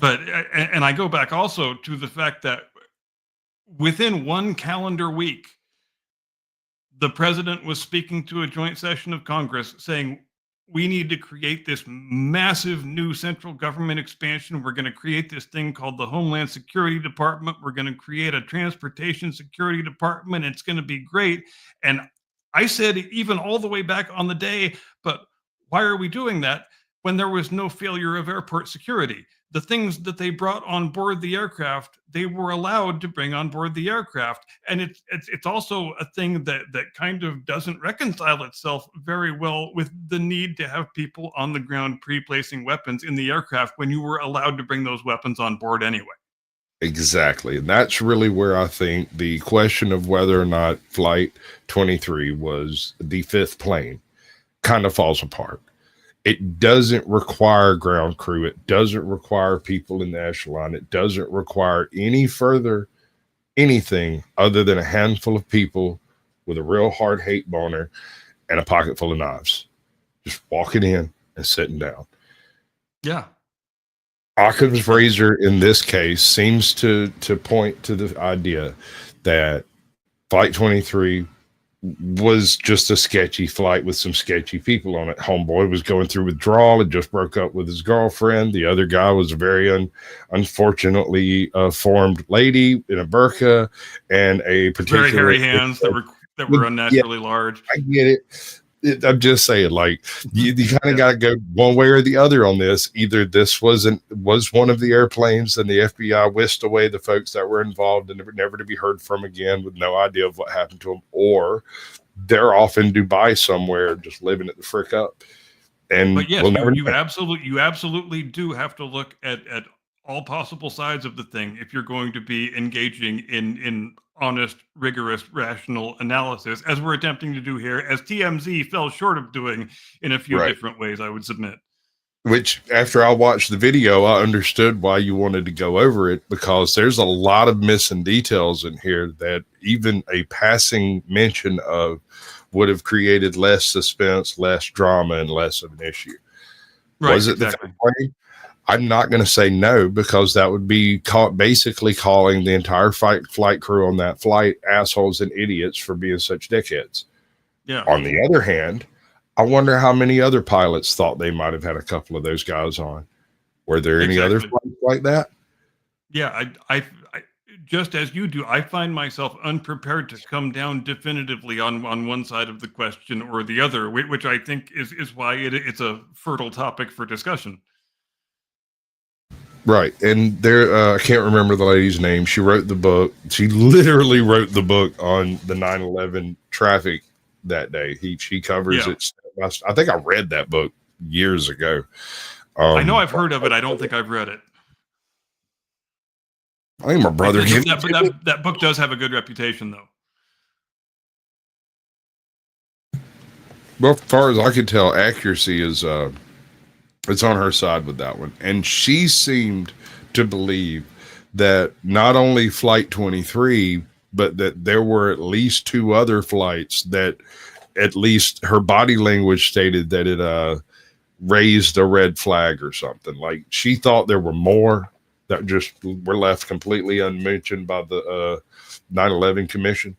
But, and I go back also to the fact that within 1 calendar week, the president was speaking to a joint session of Congress saying, we need to create this massive new central government expansion. We're going to create this thing called the Homeland Security Department. We're going to create a transportation security department. It's going to be great. And I said, even all the way back on the day, but why are we doing that when there was no failure of airport security? The things that they brought on board the aircraft, they were allowed to bring on board the aircraft. And it's also a thing that kind of doesn't reconcile itself very well with the need to have people on the ground pre-placing weapons in the aircraft when you were allowed to bring those weapons on board anyway. Exactly. And that's really where I think the question of whether or not Flight 23 was the fifth plane kind of falls apart. It doesn't require ground crew. It doesn't require people in the echelon. It doesn't require any further anything other than a handful of people with a real hard hate boner and a pocket full of knives. Just walking in and sitting down. Yeah. Occam's razor in this case seems to point to the idea that Flight 23 was just a sketchy flight with some sketchy people on it. Homeboy was going through withdrawal and just broke up with his girlfriend. The other guy was a very unfortunately formed lady in a burqa and a particular very hairy hands that were unnaturally large. I get it. I'm just saying, like, you kind of got to go one way or the other on this. Either this was one of the airplanes and the FBI whisked away the folks that were involved and never to be heard from again with no idea of what happened to them, or they're off in Dubai somewhere just living it the frick up. But yes, you absolutely do have to look at all possible sides of the thing if you're going to be engaging in honest, rigorous, rational analysis, as we're attempting to do here, as TMZ fell short of doing in a few different ways, I would submit. Which, after I watched the video, I understood why you wanted to go over it, because there's a lot of missing details in here that even a passing mention of would have created less suspense, less drama, and less of an issue. Right, was it exactly the plane? I'm not going to say no, because that would be basically calling the entire flight crew on that flight assholes and idiots for being such dickheads. Yeah. On the other hand, I wonder how many other pilots thought they might have had a couple of those guys on. Were there any other flights like that? Yeah, I just as you do, I find myself unprepared to come down definitively on one side of the question or the other, which I think is why it's a fertile topic for discussion. Right. And there, I can't remember the lady's name. She wrote the book. She literally wrote the book on the 9/11 traffic that day. She covers it. I think I read that book years ago. I know I've heard of it. I don't think I've read it. I think my brother gave that book does have a good reputation, though. Well, as far as I can tell, accuracy is it's on her side with that one. And she seemed to believe that not only Flight 23, but that there were at least two other flights that at least her body language stated that it raised a red flag or something. Like, she thought there were more that just were left completely unmentioned by the 9/11 Commission.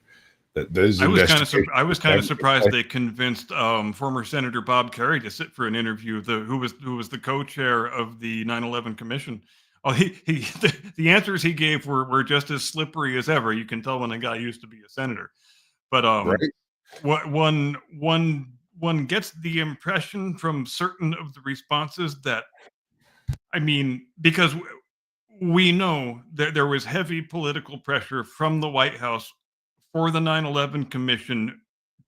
I was kind of surprised they convinced former Senator Bob Kerrey to sit for an interview. Who was the co-chair of the 9/11 Commission. Oh, the answers he gave were just as slippery as ever. You can tell when a guy used to be a senator. But what one gets the impression from certain of the responses that, I mean, because we know that there was heavy political pressure from the White House for the 9/11 Commission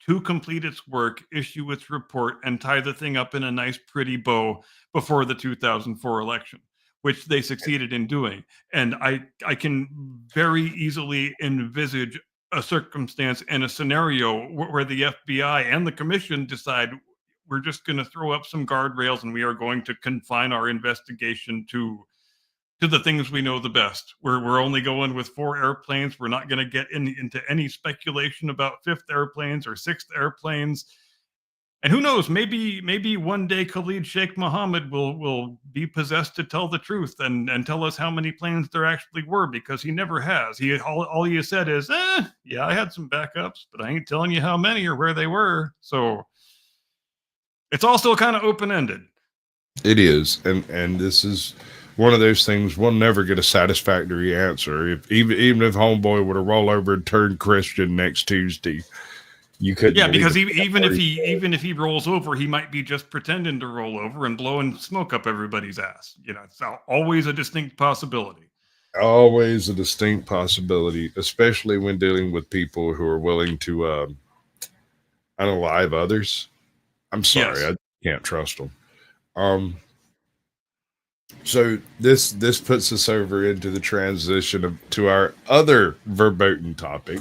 to complete its work, issue its report, and tie the thing up in a nice, pretty bow before the 2004 election, which they succeeded in doing. And I can very easily envisage a circumstance and a scenario where the FBI and the Commission decide we're just going to throw up some guardrails and we are going to confine our investigation to the things we know the best. We're only going with 4 airplanes. We're not going to get into any speculation about 5th airplanes or 6th airplanes. And who knows, maybe one day Khalid Sheikh Mohammed will be possessed to tell the truth and tell us how many planes there actually were, because he never has. All he has said is, yeah, I had some backups, but I ain't telling you how many or where they were. So it's all still kind of open-ended. It is. And this is one of those things we'll never get a satisfactory answer. If even if Homeboy were to roll over and turn Christian next Tuesday, you couldn't. Yeah, because even if he rolls over, he might be just pretending to roll over and blowing smoke up everybody's ass. You know, it's always a distinct possibility. Always a distinct possibility, especially when dealing with people who are willing to unalive others. I'm sorry, yes. I can't trust them. So this puts us over into the transition to our other verboten topic.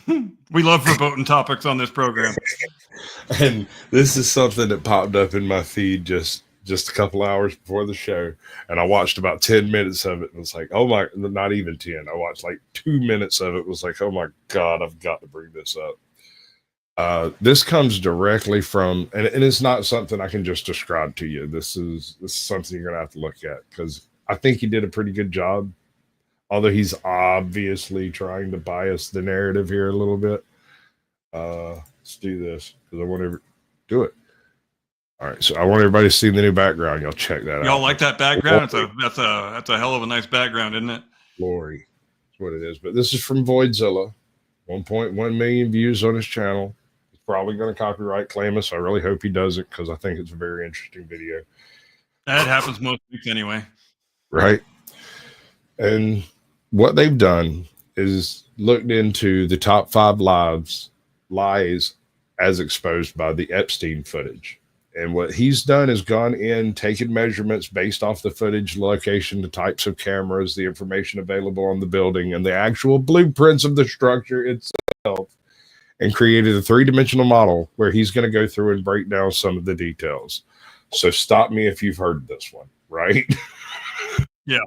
We love verboten topics on this program. And this is something that popped up in my feed just a couple hours before the show, and I watched about 10 minutes of it, and it's like, oh my, not even 10. I watched like 2 minutes of it. Was like, oh my God, I've got to bring this up. This comes directly from, and it's not something I can just describe to you. This is something you're gonna have to look at, because I think he did a pretty good job, although he's obviously trying to bias the narrative here a little bit. Let's do this because I want to do it. All right, so I want everybody to see the new background. Y'all check that out. Y'all like that background? That's a hell of a nice background, isn't it? Glory, that's what it is. But this is from Voidzilla, 1.1 million views on his channel. He's probably going to copyright claim us. I really hope he doesn't, because I think it's a very interesting video. That happens most weeks anyway. Right. And what they've done is looked into the top 5 lies as exposed by the Epstein footage. And what he's done is gone in, taken measurements based off the footage, location, the types of cameras, the information available on the building, and the actual blueprints of the structure itself, and created a 3-dimensional model where he's going to go through and break down some of the details. So stop me if you've heard this one, right? Yeah.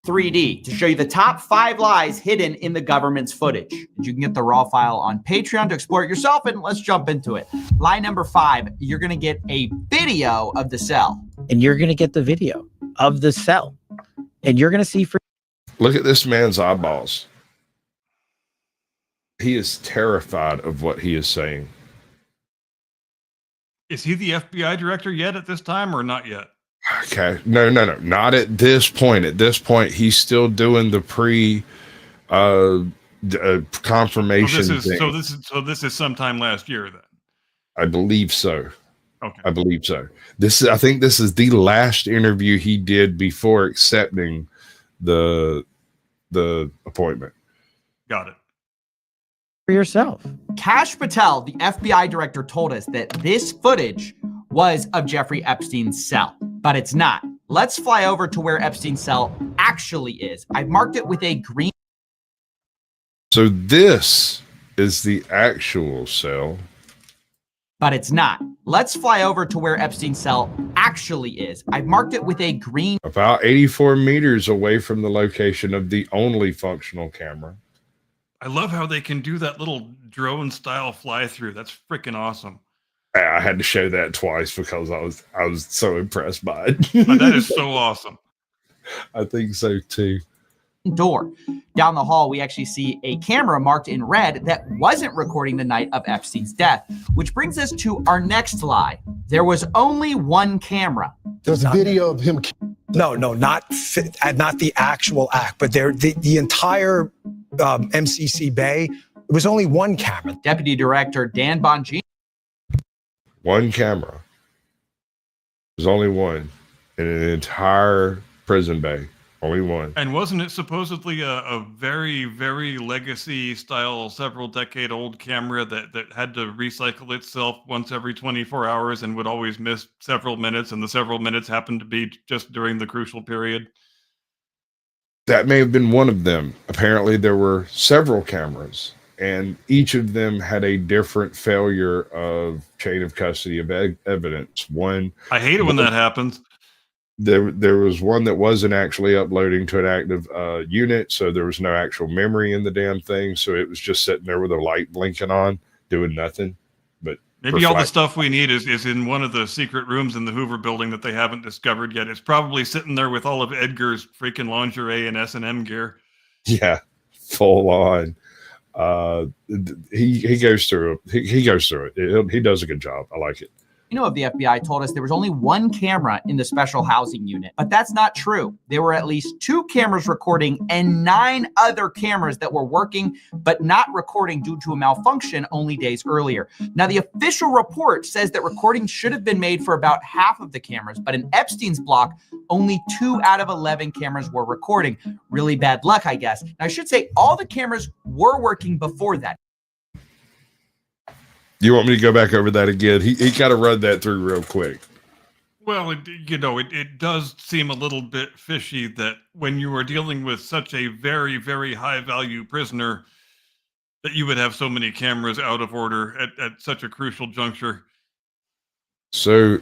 3D to show you the top 5 lies hidden in the government's footage. And you can get the raw file on Patreon to explore it yourself, and let's jump into it. Lie number 5, you're going to get a video of the cell. And you're going to get the video of the cell. And you're going to see for Look at this man's eyeballs. He is terrified of what he is saying. Is he the FBI director yet at this time, or not yet? Okay. No. Not at this point. At this point, he's still doing the confirmation thing. So this is sometime last year then. I believe so. Okay. I believe so. I think this is the last interview he did before accepting the appointment. Got it. for yourself. Kash Patel, the FBI director, told us that this footage was of Jeffrey Epstein's cell, but it's not. Let's fly over to where Epstein's cell actually is. I've marked it with a green. So this is the actual cell. But it's not. Let's fly over to where Epstein's cell actually is. I've marked it with a green. About 84 meters away from the location of the only functional camera. I love how they can do that little drone style fly through. That's freaking awesome. I had to show that twice because I was so impressed by it. That is so awesome. I think so too. Door. Down the hall, we actually see a camera marked in red that wasn't recording the night of Epstein's death, which brings us to our next lie. There was only one camera. There's a video of him. No, not the actual act, but the entire MCC Bay. It was only one camera. Deputy Director Dan Bongino. One camera. There's only one in an entire prison bay. Only one. And wasn't it supposedly a very, very legacy style, several decade old camera that had to recycle itself once every 24 hours and would always miss several minutes, and the several minutes happened to be just during the crucial period? That may have been one of them. Apparently there were several cameras, and each of them had a different failure of chain of custody of evidence. One, I hate it when that happens. There was one that wasn't actually uploading to an active unit, so there was no actual memory in the damn thing. So it was just sitting there with a light blinking on, doing nothing. But maybe all the stuff we need is in one of the secret rooms in the Hoover building that they haven't discovered yet. It's probably sitting there with all of Edgar's freaking lingerie and S&M gear. Yeah, full on. He goes through it. He goes through it. He does a good job. I like it. Of the FBI told us there was only one camera in the special housing unit, but that's not true. There were at least 2 cameras recording and 9 other cameras that were working but not recording due to a malfunction only days earlier. Now, the official report says that recordings should have been made for about half of the cameras, but in Epstein's block, only 2 out of 11 cameras were recording. Really bad luck, I guess. Now, I should say all the cameras were working before that. You want me to go back over that again? He got to run that through real quick. Well, it does seem a little bit fishy that when you are dealing with such a very, very high value prisoner, that you would have so many cameras out of order at such a crucial juncture. So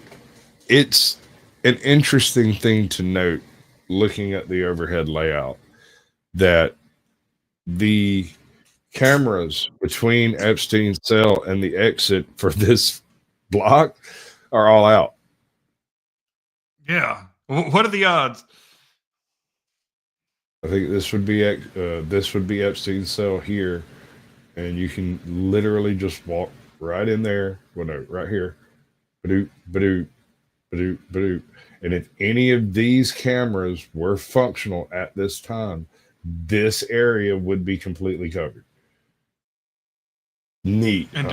it's an interesting thing to note looking at the overhead layout that the cameras between Epstein's cell and the exit for this block are all out. Yeah. What are the odds? I think this would be Epstein's cell here, and you can literally just walk right in there. Well, no, right here. Badoop, badoop, badoop, badoop. And if any of these cameras were functional at this time, this area would be completely covered. Neat. And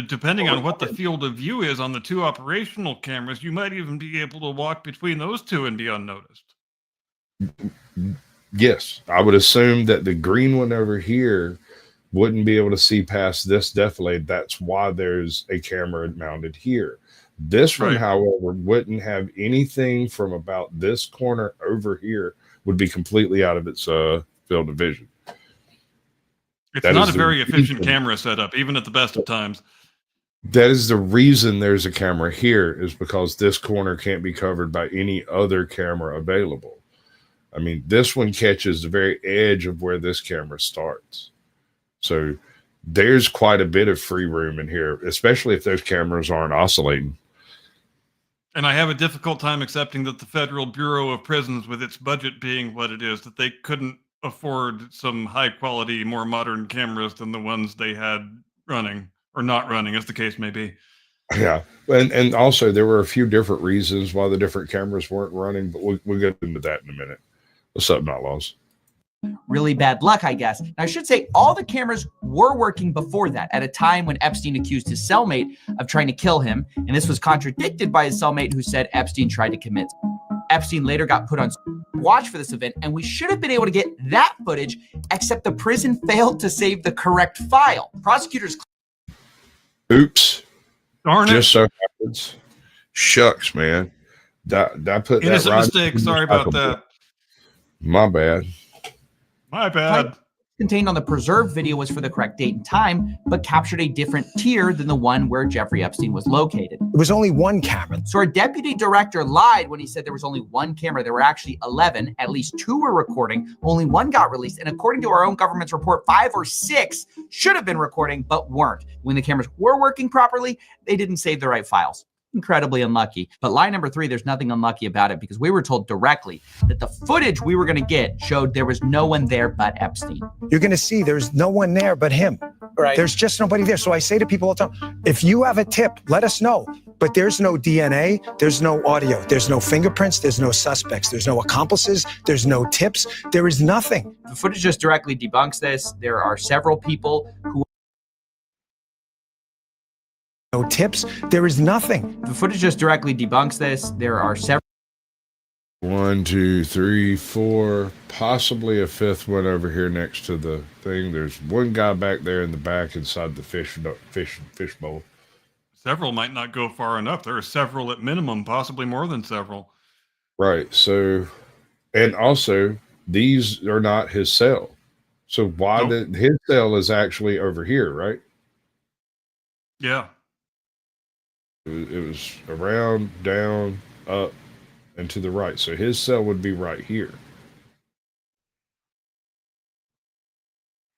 depending on what the field of view is on the two operational cameras, you might even be able to walk between those two and be unnoticed. Yes, I would assume that the green one over here wouldn't be able to see past this defilade. That's why there's a camera mounted here. This one, Right. however, wouldn't have anything from about this corner over here, would be completely out of its field of vision. It's That not is a the very efficient reason- camera setup, even at the best of times. That is the reason there's a camera here, is because this corner can't be covered by any other camera available. I mean, this one catches the very edge of where this camera starts. So there's quite a bit of free room in here, especially if those cameras aren't oscillating. And I have a difficult time accepting that the Federal Bureau of Prisons, with its budget being what it is, that they couldn't afford some high quality, more modern cameras than the ones they had running or not running, as the case may be. Yeah. And also there were a few different reasons why the different cameras weren't running, but we'll get into that in a minute. What's up, Outlaws? Really bad luck, I guess. Now, I should say all the cameras were working before that, at a time when Epstein accused his cellmate of trying to kill him, and this was contradicted by his cellmate who said Epstein tried to commit. Epstein later got put on watch for this event, and we should have been able to get that footage, except the prison failed to save the correct file. Prosecutors Oops. Darn it. Just so happens. Shucks, man. That put that Innocent right mistake. in the Sorry about Bible. that. My bad. My bad. contained on the preserved video was for the correct date and time, but captured a different tier than the one where Jeffrey Epstein was located. It was only one camera. So our deputy director lied when he said there was only one camera. There were actually 11. At least 2 were recording. Only 1 got released. And according to our own government's report, 5 or 6 should have been recording, but weren't. When the cameras were working properly, they didn't save the right files. Incredibly unlucky. But lie number 3, there's nothing unlucky about it because we were told directly that the footage we were going to get showed there was no one there but Epstein. You're going to see there's no one there but him. Right. There's just nobody there. So I say to people all the time, if you have a tip, let us know. But there's no DNA, there's no audio, there's no fingerprints, there's no suspects, there's no accomplices, there's no tips, there is nothing. The footage just directly debunks this. There are several people who No tips, there is nothing. the footage just directly debunks this. There are several 1, 2, 3, 4, possibly a 5th one over here next to the thing. There's one guy back there in the back inside the fish bowl. Several might not go far enough. There are several at minimum, possibly more than several. Right. So, and also these are not his cell. So why Nope. his cell is actually over here, right? Yeah. It was around, down, up, and to the right. So his cell would be right here.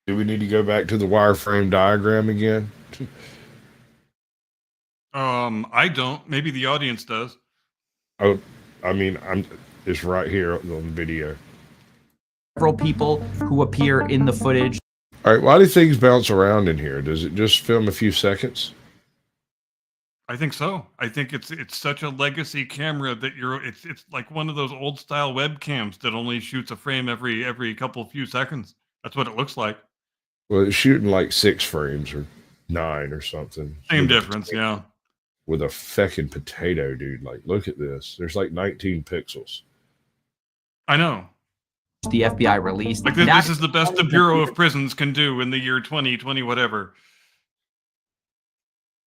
Do we need to go back to the wireframe diagram again? I don't. Maybe the audience does. Oh, I mean, it's right here on the video. people who appear in the footage. All right. Why do things bounce around in here? Does it just film a few seconds? I think so. I think it's such a legacy camera that it's like one of those old style webcams that only shoots a frame every few seconds. That's what it looks like. Well, it's shooting like 6 frames or 9 or something. Same With a difference, yeah. With a feckin' potato, dude. Like, look at this. There's like 19 pixels. I know. The FBI released. Like this is the best the Bureau of Prisons can do in the year 2020 whatever.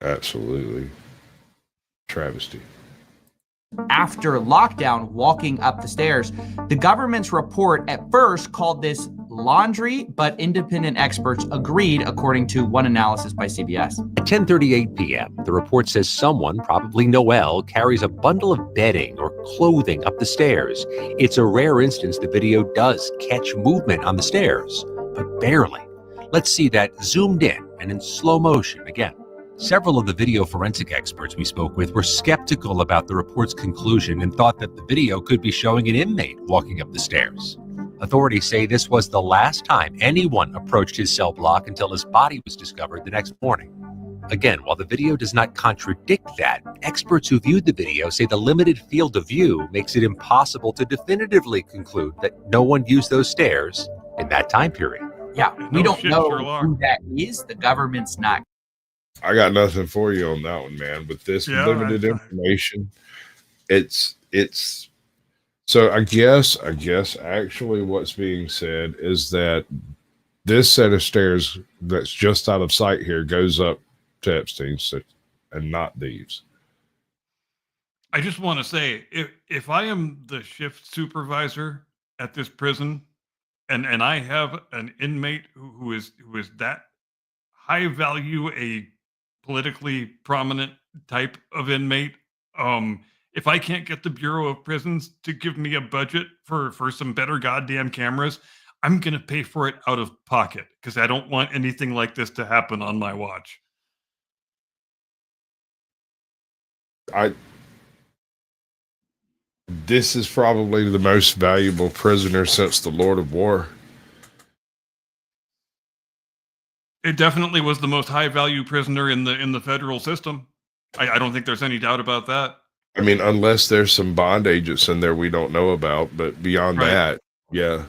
Absolutely. Travesty. after lockdown walking up the stairs. The government's report at first called this laundry, but independent experts agreed, according to one analysis by CBS. At 10:38 p.m., the report says someone, probably Noel, carries a bundle of bedding or clothing up the stairs. It's a rare instance the video does catch movement on the stairs, but barely. Let's see that zoomed in and in slow motion again. Several of the video forensic experts we spoke with were skeptical about the report's conclusion and thought that the video could be showing an inmate walking up the stairs. Authorities say this was the last time anyone approached his cell block until his body was discovered the next morning. Again, while the video does not contradict that, experts who viewed the video say the limited field of view makes it impossible to definitively conclude that no one used those stairs in that time period. Yeah, we No don't shit, know Sherlock. who that is. The government's not. I got nothing for you on that one, man. With this Yeah, limited I- information, it's so I guess actually what's being said is that this set of stairs that's just out of sight here goes up to Epstein's and not these. I just want to say, if I am the shift supervisor at this prison, and I have an inmate who is that high value, a politically prominent type of inmate, if I can't get the Bureau of Prisons to give me a budget for some better goddamn cameras, I'm gonna pay for it out of pocket because I don't want anything like this to happen on my watch. This is probably the most valuable prisoner since the Lord of War. It definitely was the most high value prisoner in the federal system. I don't think there's any doubt about that. I mean, unless there's some bond agents in there we don't know about, but beyond Right. that, yeah.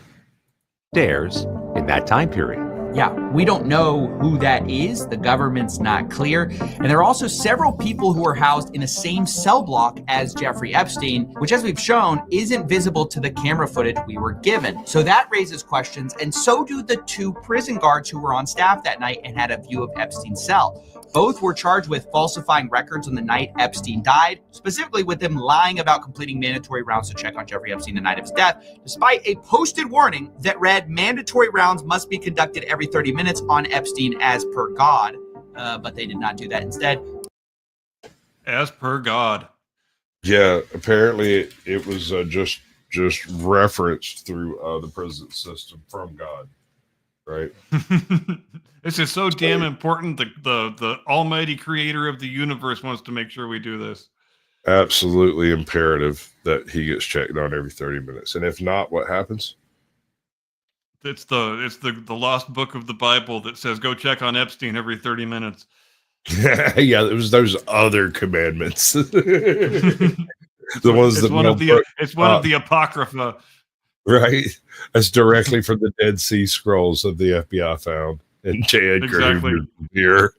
Stairs in that time period. Yeah, we don't know who that is. The government's not clear. And there are also several people who are housed in the same cell block as Jeffrey Epstein, which, as we've shown, isn't visible to the camera footage we were given. So that raises questions, and so do the two prison guards who were on staff that night and had a view of Epstein's cell. Both were charged with falsifying records on the night Epstein died, specifically with them lying about completing mandatory rounds to check on Jeffrey Epstein the night of his death, despite a posted warning that read mandatory rounds must be conducted every 30 minutes on Epstein as per God. But they did not do that. Instead, As per God. Yeah, apparently it was just referenced through the prison system from God, right? This is so damn important. The almighty creator of the universe wants to make sure we do this. Absolutely imperative that he gets checked on every 30 minutes, and if not, what happens? It's the lost book of the Bible that says go check on Epstein every 30 minutes. Yeah, it was those other commandments. The ones It's that one Mel of the Brooks- it's one of the apocrypha. right. That's directly from the Dead Sea Scrolls that the FBI found and J. Edgar Exactly. Hoover here.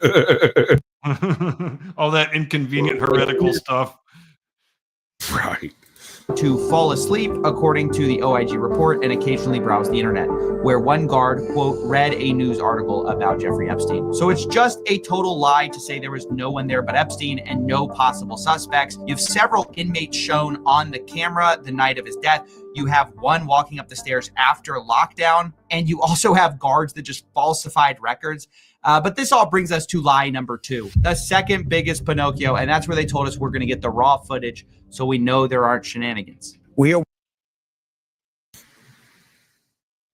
All that inconvenient heretical stuff. Right. to fall asleep, according to the OIG report, and occasionally browse the internet, where one guard, quote, read a news article about Jeffrey Epstein. So it's just a total lie to say there was no one there but Epstein and no possible suspects. You have several inmates shown on the camera the night of his death. You have one walking up the stairs after lockdown, and you also have guards that just falsified records. But this all brings us to lie number 2, the second biggest Pinocchio, and that's where they told us we're going to get the raw footage so we know there aren't shenanigans. We are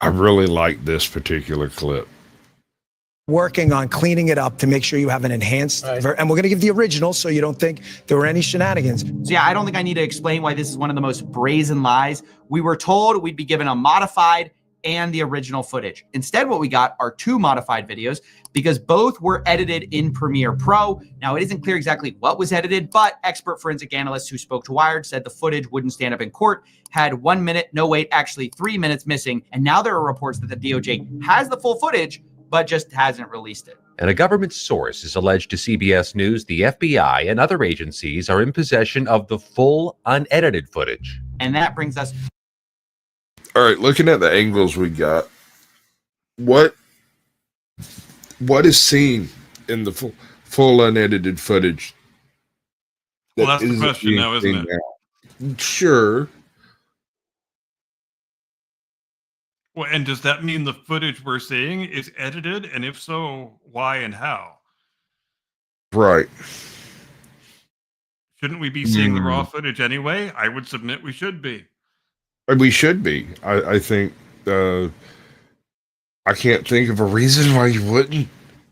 I really like this particular clip. working on cleaning it up to make sure you have an enhanced, and we're going to give the original so you don't think there were any shenanigans. So yeah, I don't think I need to explain why this is one of the most brazen lies. We were told we'd be given a modified and the original footage. Instead, what we got are 2 modified videos because both were edited in Premiere Pro. Now, it isn't clear exactly what was edited, but expert forensic analysts who spoke to Wired said the footage wouldn't stand up in court, had 1 minute, no wait, actually 3 minutes missing. And now there are reports that the DOJ has the full footage, but just hasn't released it. And a government source is alleged to CBS News the FBI and other agencies are in possession of the full unedited footage. And that brings us All right, looking at the angles we got, what is seen in the full unedited footage? Well, that's the isn't question being now, isn't seen it? now? Sure. Well, and does that mean the footage we're seeing is edited? And if so, why and how? Right. Shouldn't we be seeing the raw footage anyway? I would submit we should be. We should be. I think I can't think of a reason why you wouldn't,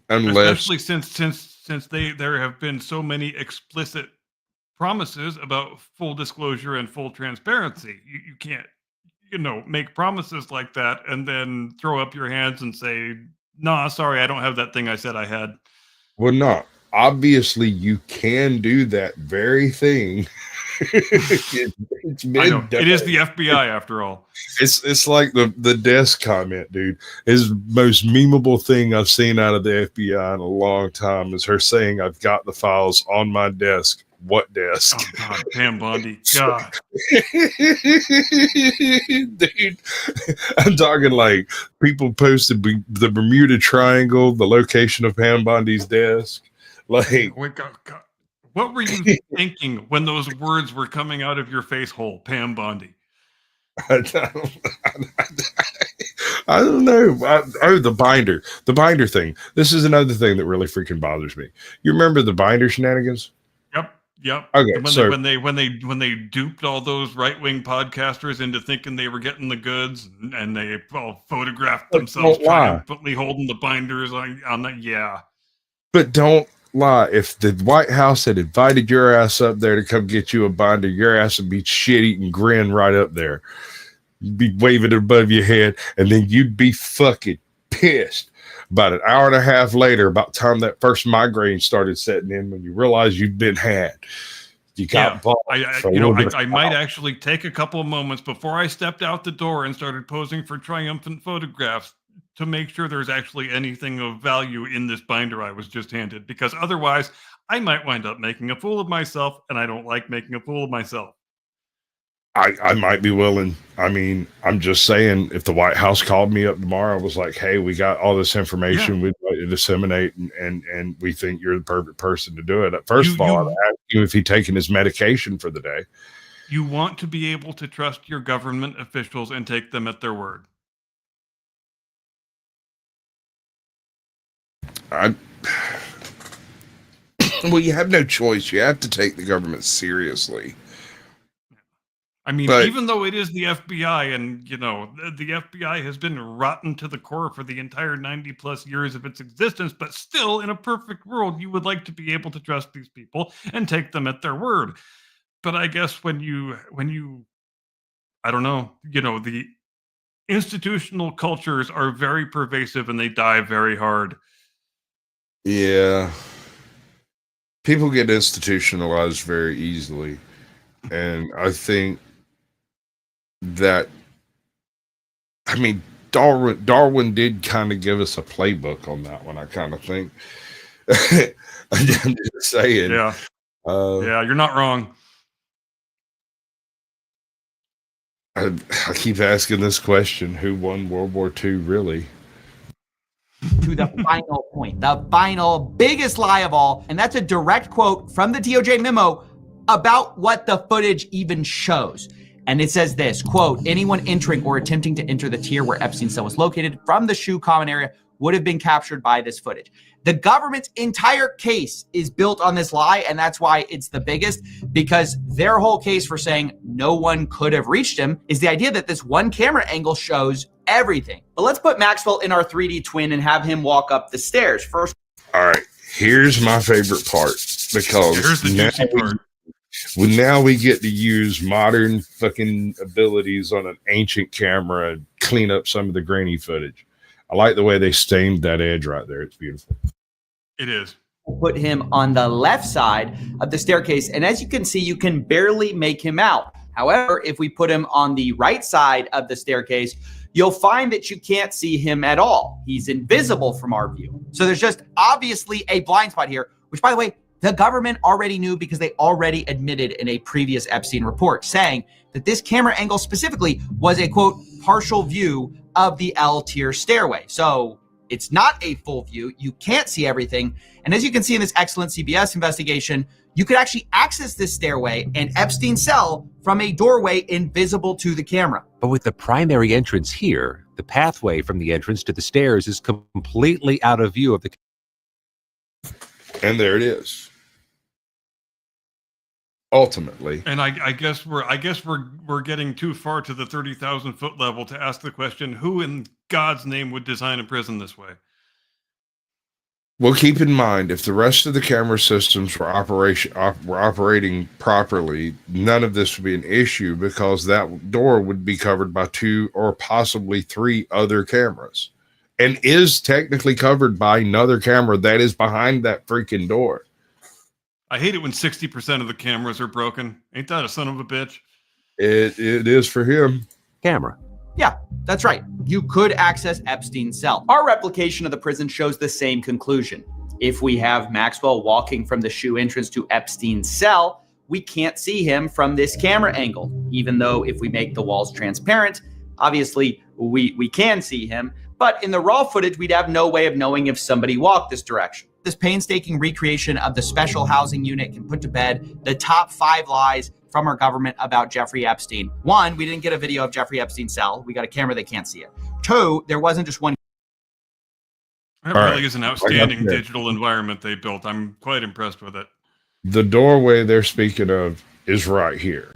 unless Especially since there have been so many explicit promises about full disclosure and full transparency. You can't, make promises like that and then throw up your hands and say, "Nah, sorry, I don't have that thing I said I had." well, not obviously you can do that very thing. It's I know. been done. It is the FBI after all. It's like the desk comment, dude. Is most memeable thing I've seen out of the FBI in a long time is her saying, "I've got the files on my desk." What desk? Oh God, Pam Bondi. God. Dude, I'm talking like people posted the Bermuda Triangle, the location of Pam Bondi's desk. Like, Wait, God. What were you thinking when those words were coming out of your face hole, Pam Bondi? I don't know. The binder thing. This is another thing that really freaking bothers me. You remember the binder shenanigans? Yep. Okay, When they duped all those right-wing podcasters into thinking they were getting the goods, and they all photographed themselves triumphantly holding the binders on that. Yeah. But don't lie. If the White House had invited your ass up there to come get you a binder, your ass would be shit-eating grin right up there. You'd be waving it above your head, and then you'd be fucking pissed. About an hour and a half later, about the time that first migraine started setting in, when you realized you'd been had, you got bought. I might actually take a couple of moments before I stepped out the door and started posing for triumphant photographs to make sure there's actually anything of value in this binder I was just handed, because otherwise I might wind up making a fool of myself, and I don't like making a fool of myself. I might be willing. I mean, I'm just saying, if the White House called me up tomorrow, I was like, "Hey, we got all this information we'd like to disseminate, and we think you're the perfect person to do it." First of all, I'd ask you if he'd taken his medication for the day. You want to be able to trust your government officials and take them at their word. Well, you have no choice. You have to take the government seriously. I mean, But- even though it is the FBI, and the FBI has been rotten to the core for the entire 90 plus years of its existence, but still, in a perfect world, you would like to be able to trust these people and take them at their word. But I guess when you I don't know, the institutional cultures are very pervasive and they die very hard. Yeah. People get institutionalized very easily. And I think that, I mean, Darwin did kind of give us a playbook on that one, I kind of think. I'm just saying. Yeah. Yeah, you're not wrong. I keep asking this question: who won World War II, really? To the final point, the final biggest lie of all, and that's a direct quote from the DOJ memo about what the footage even shows. And it says this, quote, "Anyone entering or attempting to enter the tier where Epstein's cell was located from the shoe common area would have been captured by this footage." The government's entire case is built on this lie, and that's why it's the biggest, because their whole case for saying no one could have reached him is the idea that this one camera angle shows everything. But let's put Maxwell in our 3D twin and have him walk up the stairs. First. All right, here's my favorite part, because Here's the juicy part. Now we get to use modern fucking abilities on an ancient camera and clean up some of the grainy footage. I like the way they stained that edge right there. It's beautiful. It is. Put him on the left side of the staircase, and as you can see, you can barely make him out. However, if we put him on the right side of the staircase, you'll find that you can't see him at all. He's invisible from our view. So there's just obviously a blind spot here, which, by the way, the government already knew because they already admitted in a previous Epstein report, saying that this camera angle specifically was a, quote, partial view of the L tier stairway. So It's not a full view. You can't see everything. And as you can see in this excellent CBS investigation, you could actually access this stairway and Epstein's cell from a doorway invisible to the camera. But with the primary entrance here, the pathway from the entrance to the stairs is completely out of view of the. And there it is. Ultimately. And I guess we're getting too far to the 30,000 foot level to ask the question: who in God's name would design a prison this way? Well, keep in mind, if the rest of the camera systems were operating properly, none of this would be an issue because that door would be covered by 2 or possibly 3 other cameras, and is technically covered by another camera that is behind that freaking door. I hate it when 60% of the cameras are broken. Ain't that a son of a bitch? It is for him. Camera. Yeah, that's right. You could access Epstein's cell. Our replication of the prison shows the same conclusion. If we have Maxwell walking from the SHU entrance to Epstein's cell, we can't see him from this camera angle, even though if we make the walls transparent, obviously we can see him. But in the raw footage, we'd have no way of knowing if somebody walked this direction. This painstaking recreation of the special housing unit can put to bed the top 5 lies from our government about Jeffrey Epstein. 1, we didn't get a video of Jeffrey Epstein's cell. We got a camera that can't see it. 2, there wasn't just one. That really is an outstanding digital environment they built. I'm quite impressed with it. The doorway they're speaking of is right here.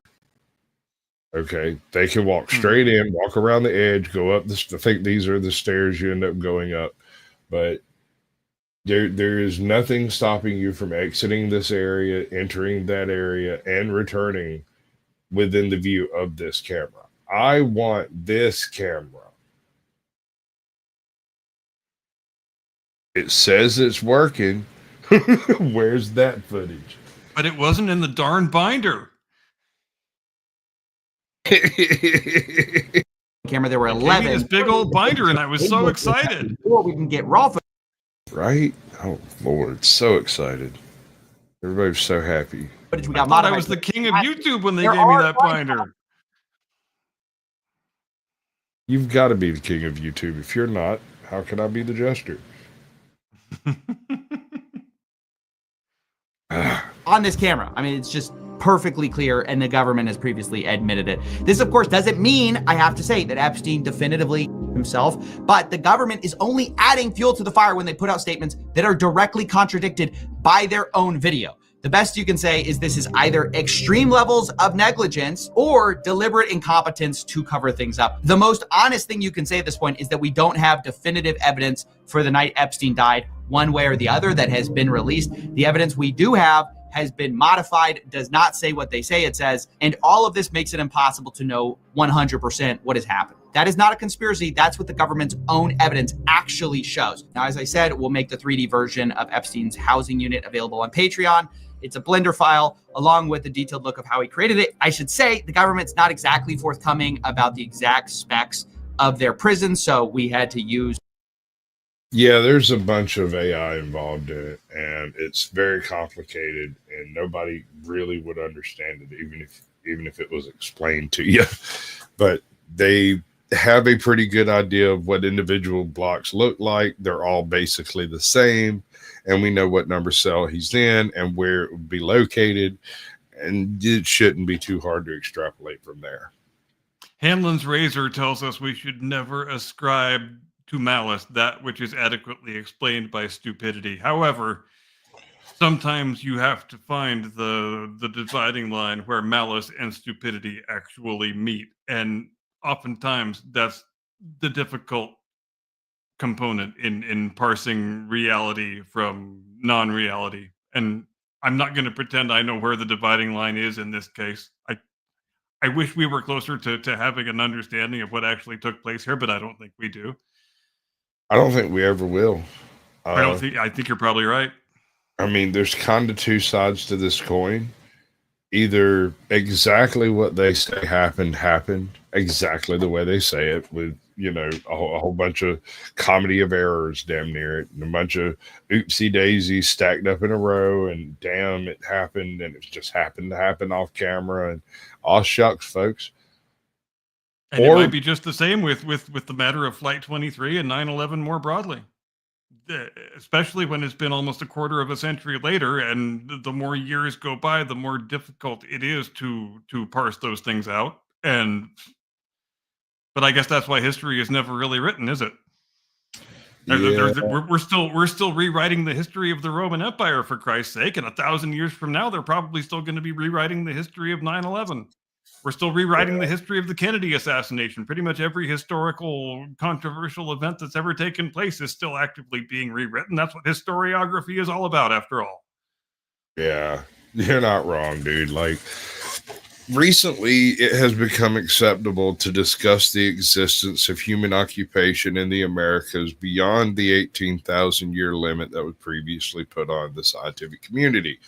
Okay, they can walk straight in, walk around the edge, go up this. I think these are the stairs you end up going up, but there is nothing stopping you from exiting this area, entering that area, and returning within the view of this camera. I want this camera. It says it's working. Where's that footage? But it wasn't in the darn binder. Camera, there were Gave 11. me this big old binder, and I was so excited. Before we can get raw footage. Right? Oh, Lord. So excited. Everybody's so happy. We I got thought modified. I was the king of YouTube when they There gave me are that binder. You've got to be the king of YouTube. If you're not, how can I be the jester? On this camera. I mean, it's just perfectly clear, and the government has previously admitted it. This, of course, doesn't mean, I have to say, that Epstein definitively himself, but the government is only adding fuel to the fire when they put out statements that are directly contradicted by their own video. The best you can say is this is either extreme levels of negligence or deliberate incompetence to cover things up. The most honest thing you can say at this point is that we don't have definitive evidence for the night Epstein died, one way or the other, that has been released. The evidence we do have has been modified, does not say what they say it says, and all of this makes it impossible to know 100% what has happened. That is not a conspiracy. That's what the government's own evidence actually shows. Now, as I said, we'll make the 3D version of Epstein's housing unit available on Patreon. It's a Blender file along with a detailed look of how he created it. I should say the government's not exactly forthcoming about the exact specs of their prison, so we had to use. Yeah, there's a bunch of AI involved in it, and it's very complicated, and nobody really would understand it, even if it was explained to you. But they have a pretty good idea of what individual blocks look like. They're all basically the same, and we know what number cell he's in and where it would be located, and it shouldn't be too hard to extrapolate from there. Hamlin's razor tells us we should never ascribe to malice that which is adequately explained by stupidity. However, sometimes you have to find the dividing line where malice and stupidity actually meet, and oftentimes that's the difficult component in parsing reality from non-reality. And I'm not going to pretend I know where the dividing line is in this case. I wish we were closer to having an understanding of what actually took place here, but I don't think we do. I don't think we ever will. I think you're probably right. I mean, there's kind of two sides to this coin. Either exactly what they say happened exactly the way they say it, with, you know, a whole bunch of comedy of errors damn near it, and a bunch of oopsie daisies stacked up in a row, and damn, it happened, and it just happened to happen off camera, and aw shucks, folks. And it might be just the same with the matter of Flight 23 and 9/11 more broadly. especially when it's been almost a quarter of a century later, and the more years go by, the more difficult it is to parse those things out. But I guess that's why history is never really written, is it? Yeah. We're still rewriting the history of the Roman Empire, for Christ's sake, and 1,000 years from now, they're probably still going to be rewriting the history of 9/11. We're still rewriting the history of the Kennedy assassination. Pretty much every historical controversial event that's ever taken place is still actively being rewritten. That's what historiography is all about, after all. Yeah, you're not wrong, dude. Like, recently, it has become acceptable to discuss the existence of human occupation in the Americas beyond the 18,000 year limit that was previously put on the scientific community.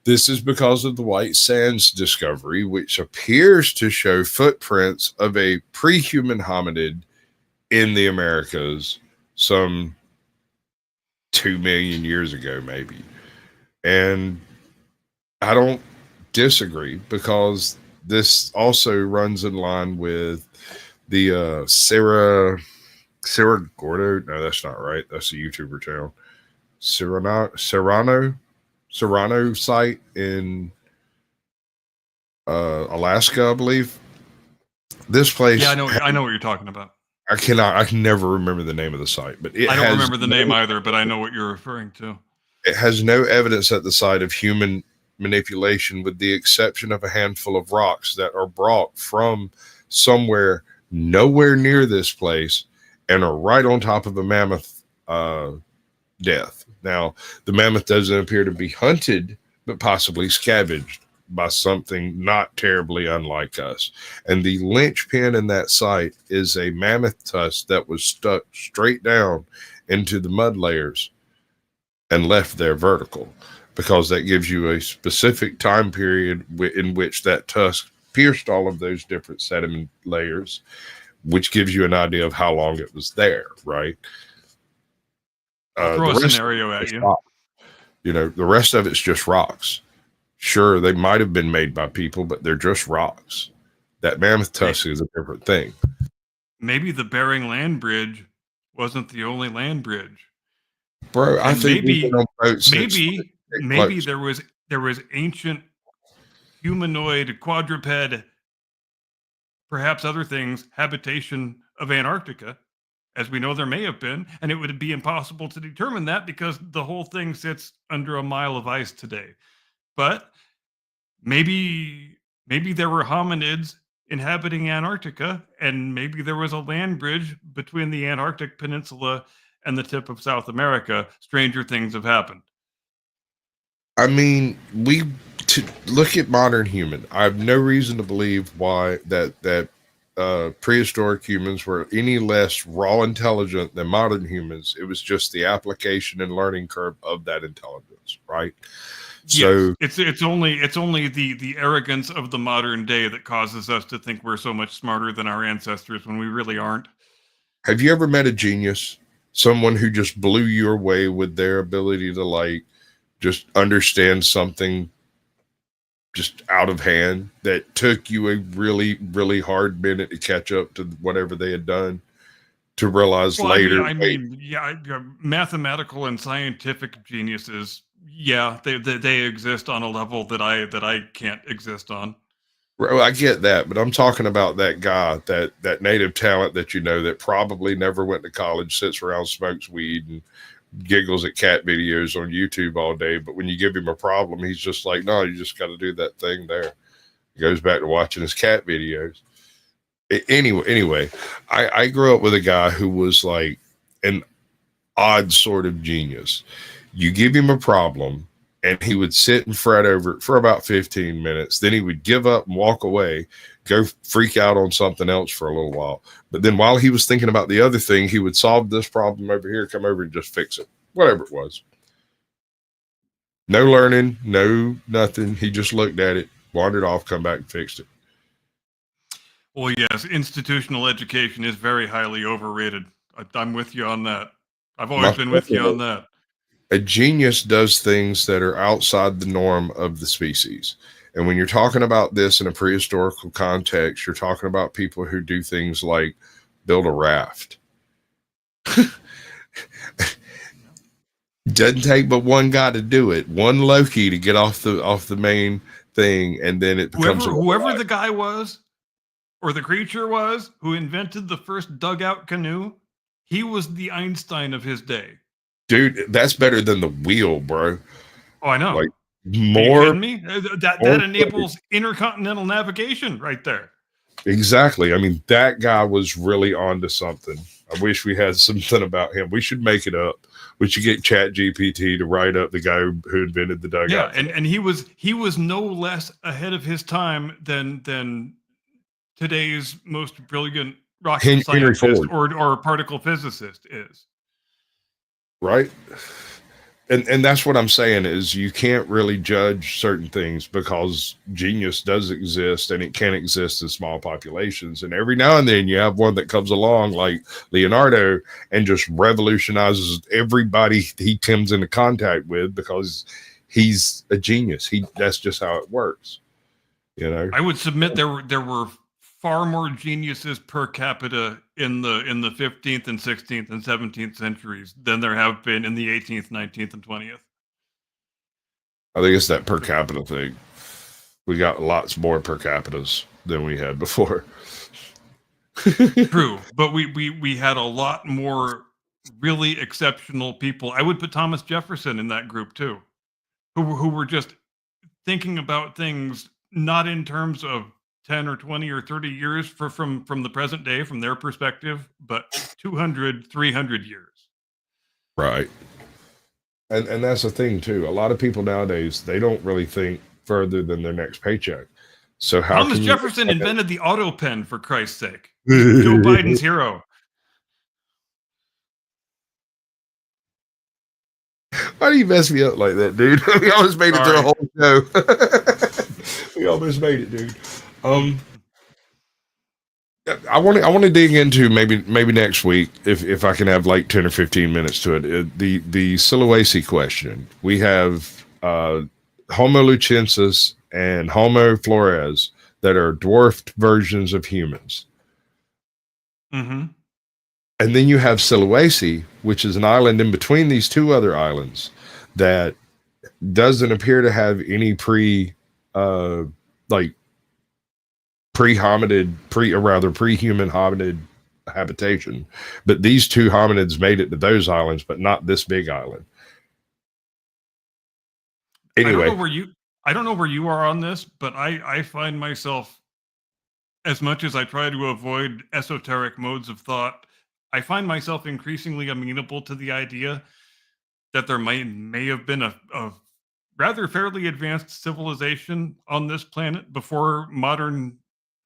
This is because of the White Sands discovery, which appears to show footprints of a pre-human hominid in the Americas some 2 million years ago, maybe. And I don't disagree, because this also runs in line with the Sarah Gordo. No, that's not right. That's a YouTuber channel. Serrano site in Alaska, I believe. This place. Yeah, I know what you're talking about. I can never remember the name of the site, but I don't remember the name either, but I know what you're referring to. It has no evidence at the site of human manipulation, with the exception of a handful of rocks that are brought from somewhere nowhere near this place and are right on top of a mammoth death. Now, the mammoth doesn't appear to be hunted, but possibly scavenged by something not terribly unlike us. And the linchpin in that site is a mammoth tusk that was stuck straight down into the mud layers and left there vertical, because that gives you a specific time period in which that tusk pierced all of those different sediment layers, which gives you an idea of how long it was there, right? Throw a scenario at you. You know, the rest of it's just rocks. Sure, they might have been made by people, but they're just rocks. That mammoth tusk is a different thing. Maybe the Bering Land Bridge wasn't the only land bridge. Bro, I think maybe there was ancient humanoid, quadruped, perhaps other things, habitation of Antarctica, as we know there may have been, and it would be impossible to determine that because the whole thing sits under a mile of ice today. But maybe there were hominids inhabiting Antarctica, and maybe there was a land bridge between the Antarctic Peninsula and the tip of South America. Stranger things have happened. I mean, to look at modern human, I have no reason to believe why that prehistoric humans were any less raw intelligent than modern humans. It was just the application and learning curve of that intelligence, right? So yes, it's only the arrogance of the modern day that causes us to think we're so much smarter than our ancestors when we really aren't. Have you ever met a genius? Someone who just blew you away with their ability to, like, just understand something just out of hand, that took you a really, really hard minute to catch up to whatever they had done, to realize later. I mean, mathematical and scientific geniuses, yeah, they exist on a level that I can't exist on. Well, I get that, but I'm talking about that guy, that native talent that you know, that probably never went to college, sits around, smokes weed, and giggles at cat videos on YouTube all day. But when you give him a problem, he's just like, no, you just got to do that thing there. He goes back to watching his cat videos. Anyway, I grew up with a guy who was like an odd sort of genius. You give him a problem, and he would sit and fret over it for about 15 minutes. Then he would give up and walk away, go freak out on something else for a little while. But then while he was thinking about the other thing, he would solve this problem over here, come over and just fix it, whatever it was. No learning, no nothing. He just looked at it, wandered off, come back and fixed it. Well, yes, institutional education is very highly overrated. I'm with you on that. I've always been with you on that. A genius does things that are outside the norm of the species. And when you're talking about this in a prehistorical context, you're talking about people who do things like build a raft. Doesn't take but one guy to do it. One Loki to get off the main thing, and then it becomes Whoever the guy was, or the creature was, who invented the first dugout canoe, he was the Einstein of his day. dude. That's better than the wheel, bro. Oh, I know. Like Are you more kidding me? That enables intercontinental navigation right there. exactly. I mean, that guy was really onto something. I wish we had something about him. We should make it up. We should get Chat GPT to write up the guy who invented the dugout. Yeah, and he was no less ahead of his time than today's most brilliant rocket Henry scientist Ford. or particle physicist is. Right. And that's what I'm saying is you can't really judge certain things because genius does exist and it can exist in small populations. And every now and then you have one that comes along like Leonardo and just revolutionizes everybody he comes into contact with because he's a genius. That's just how it works. You know, I would submit there were far more geniuses per capita in the 15th and 16th and 17th centuries than there have been in the 18th, 19th, and 20th. I think it's that per capita thing. We got lots more per capitas than we had before. True, but we had a lot more really exceptional people. I would put Thomas Jefferson in that group too, who were just thinking about things not in terms of 10 or 20 or 30 years from the present day, from their perspective, but 200, 300 years. Right. And that's the thing too. A lot of people nowadays, they don't really think further than their next paycheck. So how Thomas can you Jefferson invented the auto pen, for Christ's sake. Joe Biden's hero. Why do you mess me up like that, dude? We almost made it through a whole show. We almost made it, dude. I want to dig into maybe next week if I can have like 10 or 15 minutes to it. The Sulawesi question. We have Homo luchensis and Homo flores that are dwarfed versions of humans. Mm-hmm. And then you have Sulawesi, which is an island in between these two other islands that doesn't appear to have any pre-hominid, pre-human hominid habitation. But these two hominids made it to those islands, but not this big island. Anyway, I don't know where you are on this, but I find myself, as much as I try to avoid esoteric modes of thought, I find myself increasingly amenable to the idea that there may have been a rather fairly advanced civilization on this planet before modern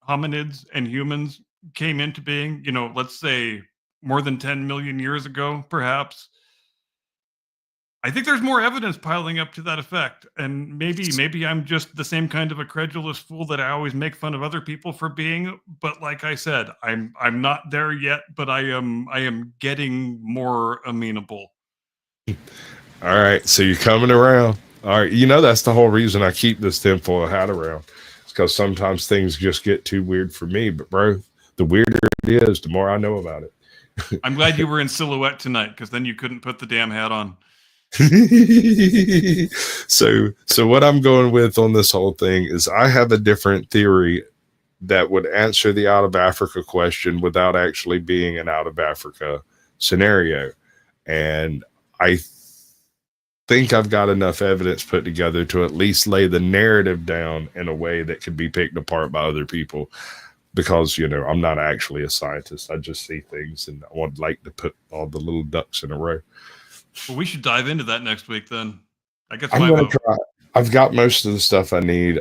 hominids and humans came into being, let's say more than 10 million years ago, perhaps. I think there's more evidence piling up to that effect. And maybe I'm just the same kind of a credulous fool that I always make fun of other people for being. But like I said, I'm not there yet, but I am getting more amenable. all right. So you're coming around. All right. That's the whole reason I keep this tinfoil hat around. It's because sometimes things just get too weird for me. But bro, the weirder it is, the more I know about it. I'm glad you were in silhouette tonight, because then you couldn't put the damn hat on. So what I'm going with on this whole thing is I have a different theory that would answer the out of Africa question without actually being an out of Africa scenario. And I think I've got enough evidence put together to at least lay the narrative down in a way that could be picked apart by other people. Because, I'm not actually a scientist. I just see things and I would like to put all the little ducks in a row. Well, we should dive into that next week then. I guess I'm going to try. I've got most of the stuff I need.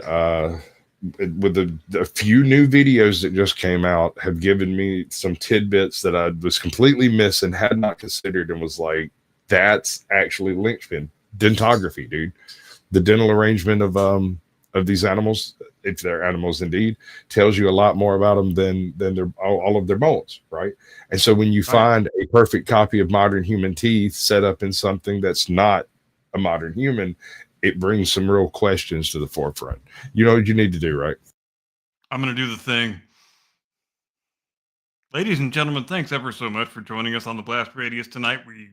With a few new videos that just came out have given me some tidbits that I was completely missing, had not considered, and was like, that's actually linchpin. Dentography, dude. The dental arrangement of these animals, if they're animals indeed, tells you a lot more about them than their all of their bones, right? And so when you find a perfect copy of modern human teeth set up in something that's not a modern human, it brings some real questions to the forefront. You know what you need to do, right? I'm going to do the thing. Ladies and gentlemen, thanks ever so much for joining us on the Blast Radius tonight. We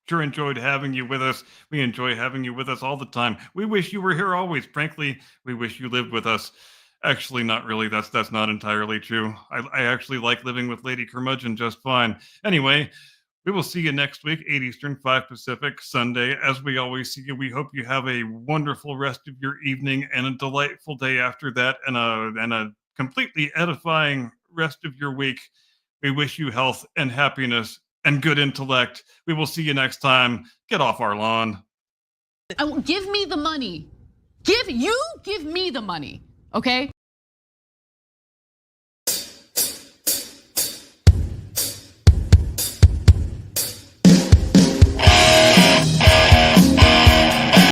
sure enjoyed having you with us. We enjoy having you with us all the time. We wish you were here always. Frankly, we wish you lived with us. Actually, not really. That's not entirely true. I actually like living with Lady Curmudgeon just fine. Anyway, we will see you next week, 8 Eastern, 5 Pacific, Sunday. As we always see you, we hope you have a wonderful rest of your evening and a delightful day after that, and a completely edifying rest of your week. We wish you health and happiness and good intellect. We will see you next time. Get off our lawn. Give me the money. Give me the money, okay?